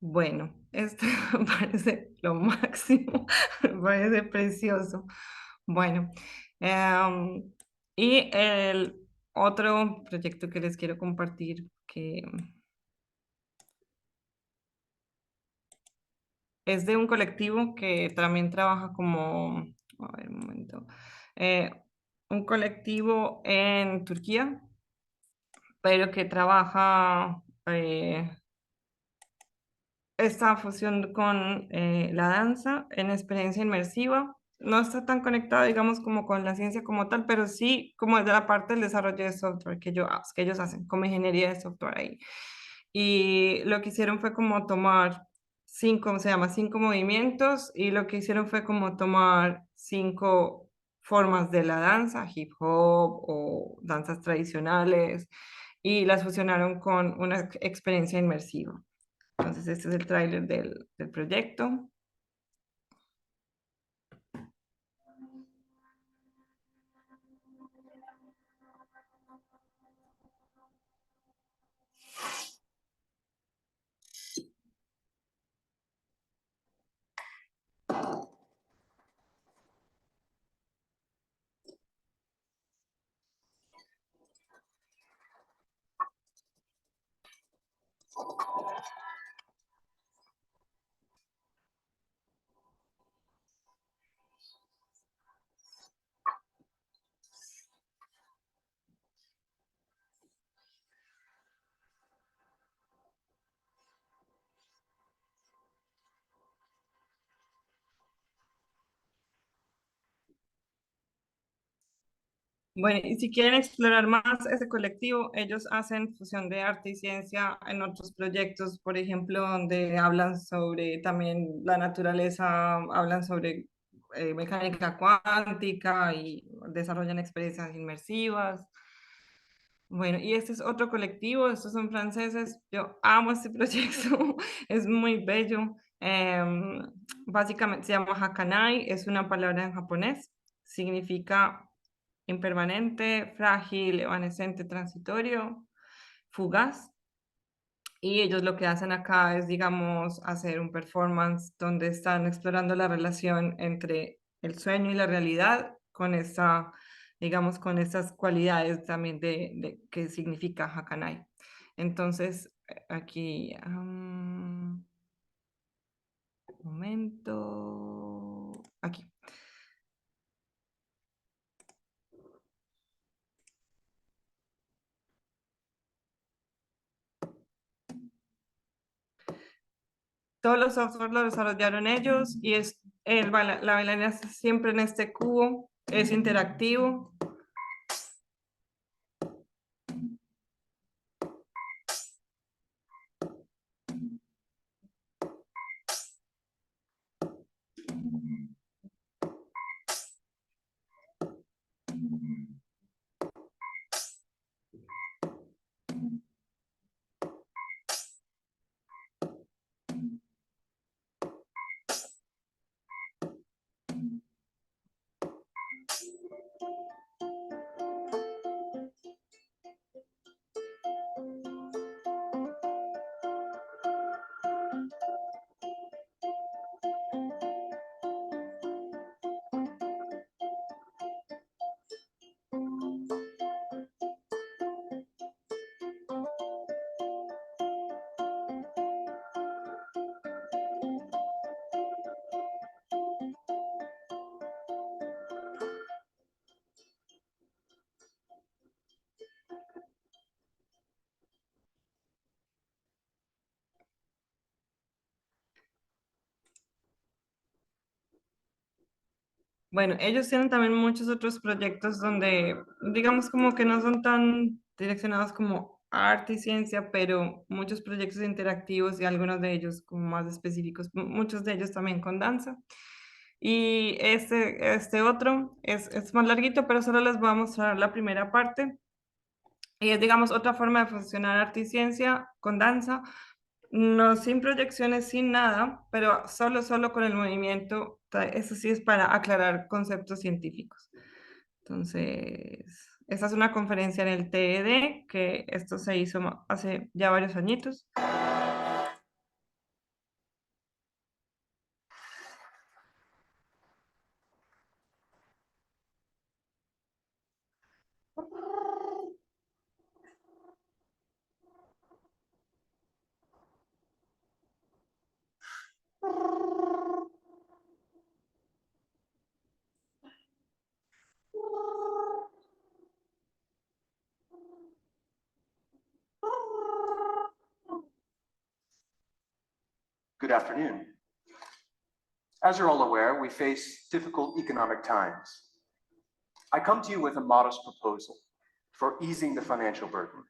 Speaker 2: Bueno, esto me parece lo máximo, me parece precioso. Bueno, em, y el otro proyecto que les quiero compartir, que es de un colectivo que también trabaja como, a ver, un momento, eh, un colectivo en Turquía, pero que trabaja esta fusión con la danza en experiencia inmersiva. No está tan conectado, digamos, como con la ciencia como tal, pero sí como es de la parte del desarrollo de software que ellos hacen, como ingeniería de software ahí. Y lo que hicieron fue como tomar cinco, se llama cinco movimientos, y lo que hicieron fue como tomar cinco formas de la danza, hip hop o danzas tradicionales, y las fusionaron con una experiencia inmersiva. Entonces, este es el tráiler del proyecto. Bueno, y si quieren explorar más ese colectivo, ellos hacen fusión de arte y ciencia en otros proyectos, por ejemplo, donde hablan sobre también la naturaleza, hablan sobre mecánica cuántica y desarrollan experiencias inmersivas. Bueno, y este es otro colectivo, estos son franceses. Yo amo este proyecto, es muy bello. Básicamente se llama Hakanai, es una palabra en japonés, significa impermanente, frágil, evanescente, transitorio, fugaz. Y ellos lo que hacen acá es, digamos, hacer un performance donde están explorando la relación entre el sueño y la realidad con esa, digamos, con esas cualidades también de que significa Hakanai. Entonces, aquí, un momento, aquí. Todos los software lo desarrollaron ellos y es la bailarina está siempre en este cubo, es interactivo. Bueno, ellos tienen también muchos otros proyectos donde, digamos, como que no son tan direccionados como arte y ciencia, pero muchos proyectos interactivos y algunos de ellos como más específicos, muchos de ellos también con danza. Y este otro es más larguito, pero solo les voy a mostrar la primera parte. Y es, digamos, otra forma de funcionar arte y ciencia con danza, no sin proyecciones, sin nada, pero solo con el movimiento. Eso sí es para aclarar conceptos científicos. Entonces, esta es una conferencia en el TED, que esto se hizo hace ya varios añitos.
Speaker 6: Good afternoon. As you're all aware, we face difficult economic times. I come to you with a modest proposal for easing the financial burden.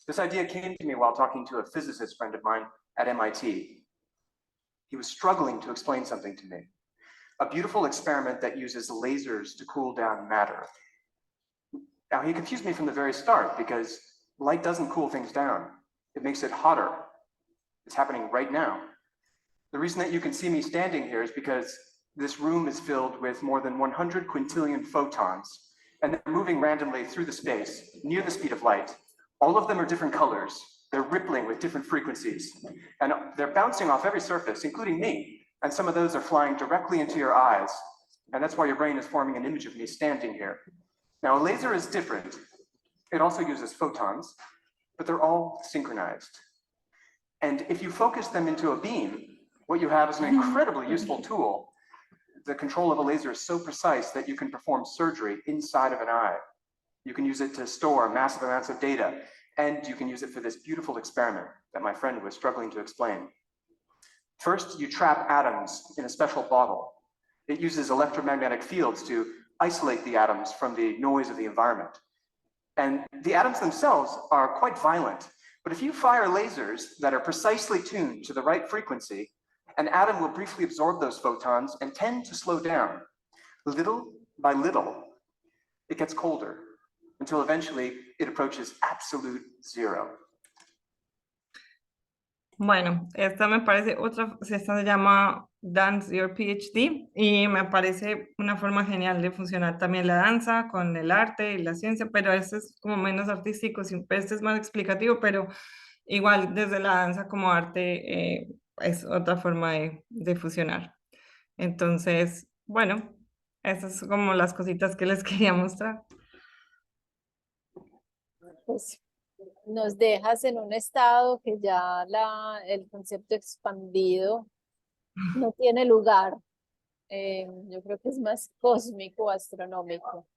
Speaker 6: This idea came to me while talking to a physicist friend of mine at MIT. He was struggling to explain something to me, a beautiful experiment that uses lasers to cool down matter. Now, he confused me from the very start because light doesn't cool things down. It makes it hotter. It's happening right now. The reason that you can see me standing here is because this room is filled with more than 100 quintillion photons, and they're moving randomly through the space near the speed of light. All of them are different colors. They're rippling with different frequencies, and they're bouncing off every surface, including me. And some of those are flying directly into your eyes. And that's why your brain is forming an image of me standing here. Now, a laser is different. It also uses photons, but they're all synchronized. And if you focus them into a beam, what you have is an incredibly useful tool. The control of a laser is so precise that you can perform surgery inside of an eye. You can use it to store massive amounts of data, and you can use it for this beautiful experiment that my friend was struggling to explain. First, you trap atoms in a special bottle. It uses electromagnetic fields to isolate the atoms from the noise of the environment. And the atoms themselves are quite violent, but if you fire lasers that are precisely tuned to the right frequency, an atom will briefly absorb those photons and tend to slow down. Little by little, it gets colder until eventually it approaches absolute zero.
Speaker 2: Bueno, esta me parece esta se llama Dance Your PhD y me parece una forma genial de funcionar también la danza con el arte y la ciencia, pero este es como menos artístico, este es más explicativo, pero igual desde la danza como arte es otra forma de fusionar. Entonces, bueno, esas son como las cositas que les quería mostrar.
Speaker 1: Pues nos dejas en un estado que ya el concepto expandido no tiene lugar. Yo creo que es más cósmico, astronómico.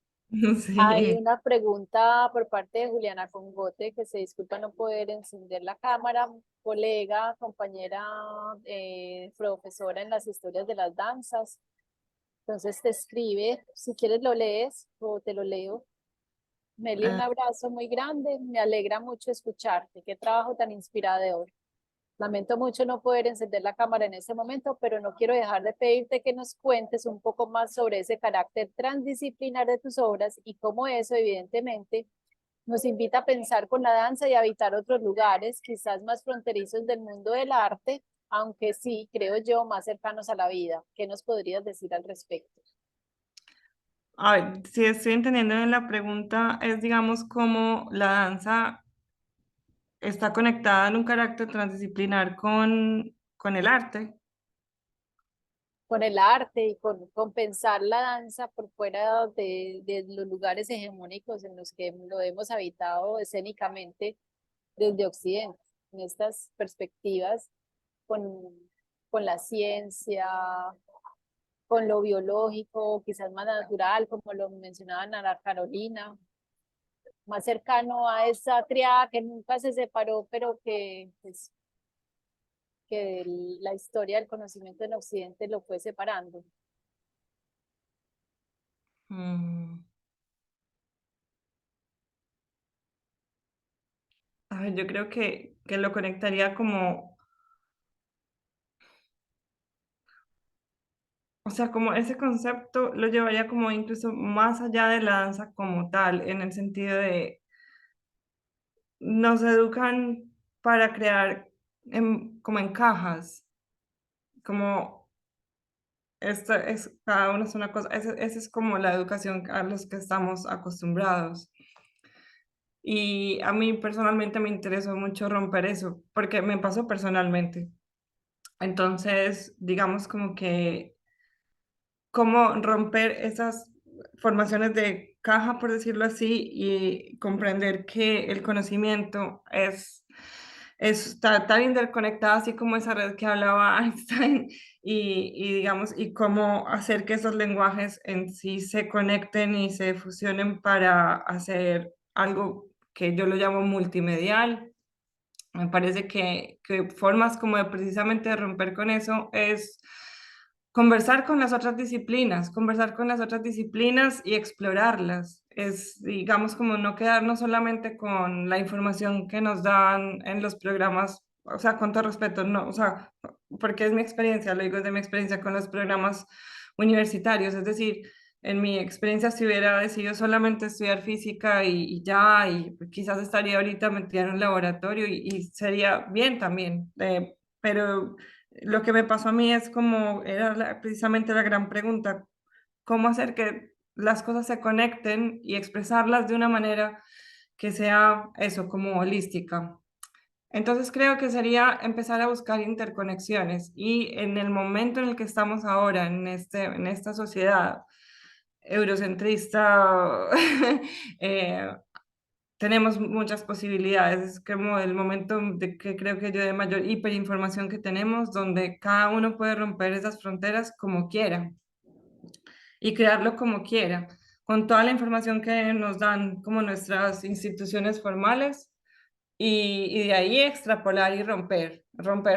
Speaker 1: Hay
Speaker 2: Sí.
Speaker 1: una pregunta por parte de Juliana Congote, que se disculpa no poder encender la cámara, colega, compañera, profesora en las historias de las danzas. Entonces te escribe, si quieres lo lees o te lo leo. Meli, un abrazo muy grande, me alegra mucho escucharte, qué trabajo tan inspirador. Lamento mucho no poder encender la cámara en este momento, pero no quiero dejar de pedirte que nos cuentes un poco más sobre ese carácter transdisciplinar de tus obras y cómo eso, evidentemente, nos invita a pensar con la danza y a habitar otros lugares, quizás más fronterizos del mundo del arte, aunque sí, creo yo, más cercanos a la vida. ¿Qué nos podrías decir al respecto?
Speaker 2: A ver, si estoy entendiendo bien la pregunta, es digamos cómo la danza está conectada en un carácter transdisciplinar con el arte.
Speaker 1: Con el arte y con pensar la danza por fuera de los lugares hegemónicos en los que lo hemos habitado escénicamente desde Occidente, en estas perspectivas con la ciencia, con lo biológico, quizás más natural, como lo mencionaba Ana Carolina, más cercano a esa triada que nunca se separó, pero que, pues, que la historia del conocimiento en Occidente lo fue separando.
Speaker 2: Mm. A ver, yo creo que lo conectaría como, o sea, como ese concepto lo llevaría como incluso más allá de la danza como tal, en el sentido de nos educan para crear como en cajas, como esto es, cada uno es una cosa, esa es como la educación a los que estamos acostumbrados. Y a mí personalmente me interesó mucho romper eso, porque me pasó personalmente. Entonces, digamos como que cómo romper esas formaciones de caja, por decirlo así, y comprender que el conocimiento está tan interconectado, así como esa red que hablaba Einstein, y digamos, y cómo hacer que esos lenguajes en sí se conecten y se fusionen para hacer algo que yo lo llamo multimedial. Me parece que formas como de precisamente de romper con eso es conversar con las otras disciplinas y explorarlas. Es, digamos, como no quedarnos solamente con la información que nos dan en los programas, o sea, con todo respeto, no, o sea, porque es mi experiencia, lo digo desde mi experiencia con los programas universitarios, es decir, en mi experiencia, si hubiera decidido solamente estudiar física y ya, y quizás estaría ahorita metida en un laboratorio y sería bien también, pero lo que me pasó a mí es como, era precisamente la gran pregunta, cómo hacer que las cosas se conecten y expresarlas de una manera que sea eso, como holística. Entonces creo que sería empezar a buscar interconexiones y en el momento en el que estamos ahora, en esta sociedad eurocentrista, eh, tenemos muchas posibilidades. Es como el momento de que creo que yo de mayor hiperinformación que tenemos, donde cada uno puede romper esas fronteras como quiera y crearlo como quiera, con toda la información que nos dan como nuestras instituciones formales y de ahí extrapolar y romper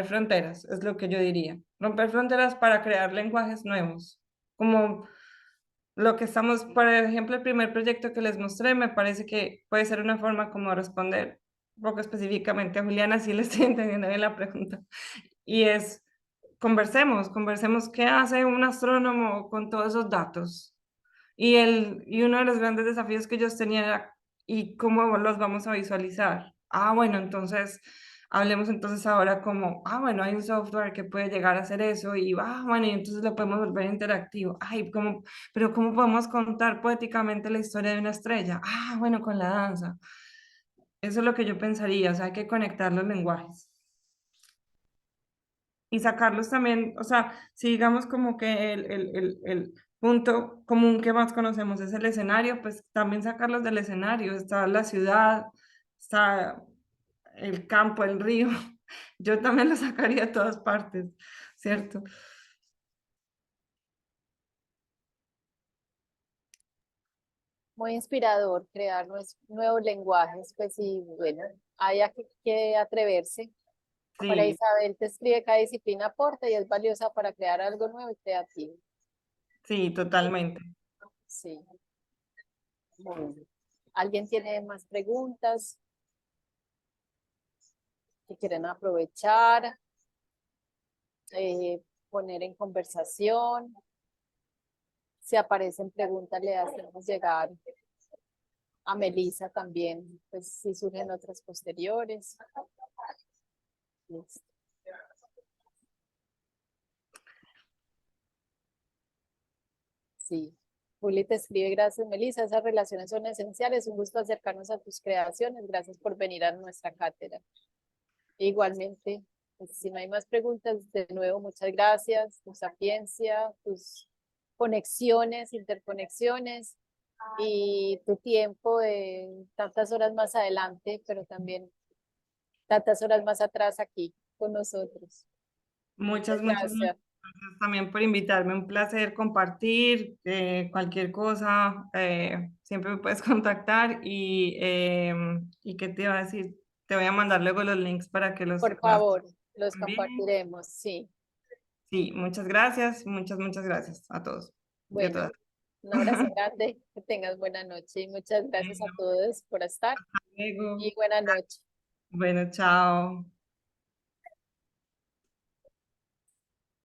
Speaker 2: fronteras, es lo que yo diría. Romper fronteras para crear lenguajes nuevos, como lo que estamos, por ejemplo, el primer proyecto que les mostré, me parece que puede ser una forma como de responder un poco específicamente a Juliana, si le estoy entendiendo bien la pregunta. Y es, conversemos qué hace un astrónomo con todos esos datos. Y uno de los grandes desafíos que ellos tenían era, ¿y cómo los vamos a visualizar? Ah, bueno, entonces, hablemos entonces ahora como, ah, bueno, hay un software que puede llegar a hacer eso y, ah, bueno, y entonces lo podemos volver interactivo. Ay, ¿cómo, pero cómo podemos contar poéticamente la historia de una estrella? Ah, bueno, con la danza. Eso es lo que yo pensaría, o sea, hay que conectar los lenguajes y sacarlos también, o sea, si digamos como que el punto común que más conocemos es el escenario, pues también sacarlos del escenario, está la ciudad, está el campo, el río, yo también lo sacaría de todas partes, ¿cierto?
Speaker 1: Muy inspirador crear nuevos lenguajes, pues y bueno, hay que atreverse. Ahora
Speaker 2: Sí,
Speaker 1: Isabel te escribe, cada disciplina aporta y es valiosa para crear algo nuevo y creativo.
Speaker 2: sí, totalmente.
Speaker 1: Sí, bueno. ¿Alguien tiene más preguntas que quieren aprovechar, eh, poner en conversación? Si aparecen preguntas, le hacemos llegar a Melissa también, pues si surgen otras posteriores. Listo. Sí. Juli te escribe, gracias Melissa, esas relaciones son esenciales, un gusto acercarnos a tus creaciones, gracias por venir a nuestra cátedra. Igualmente, pues, si no hay más preguntas, de nuevo, muchas gracias, tu sapiencia, tus conexiones, interconexiones y tu tiempo de tantas horas más adelante, pero también tantas horas más atrás aquí con nosotros. Muchas
Speaker 2: Muchas
Speaker 1: gracias.
Speaker 2: gracias también por invitarme, un placer compartir cualquier cosa, siempre me puedes contactar y ¿qué te iba a decir? Te voy a mandar luego los links para que los
Speaker 1: Por
Speaker 2: puedas
Speaker 1: favor, los
Speaker 2: también.
Speaker 1: compartiremos, sí.
Speaker 2: Sí, muchas gracias a todos y a
Speaker 1: Bueno,
Speaker 2: todas.
Speaker 1: Un abrazo grande, que tengas buena noche y muchas gracias a todos por estar
Speaker 2: Luego,
Speaker 1: y buena noche.
Speaker 2: bueno, chao.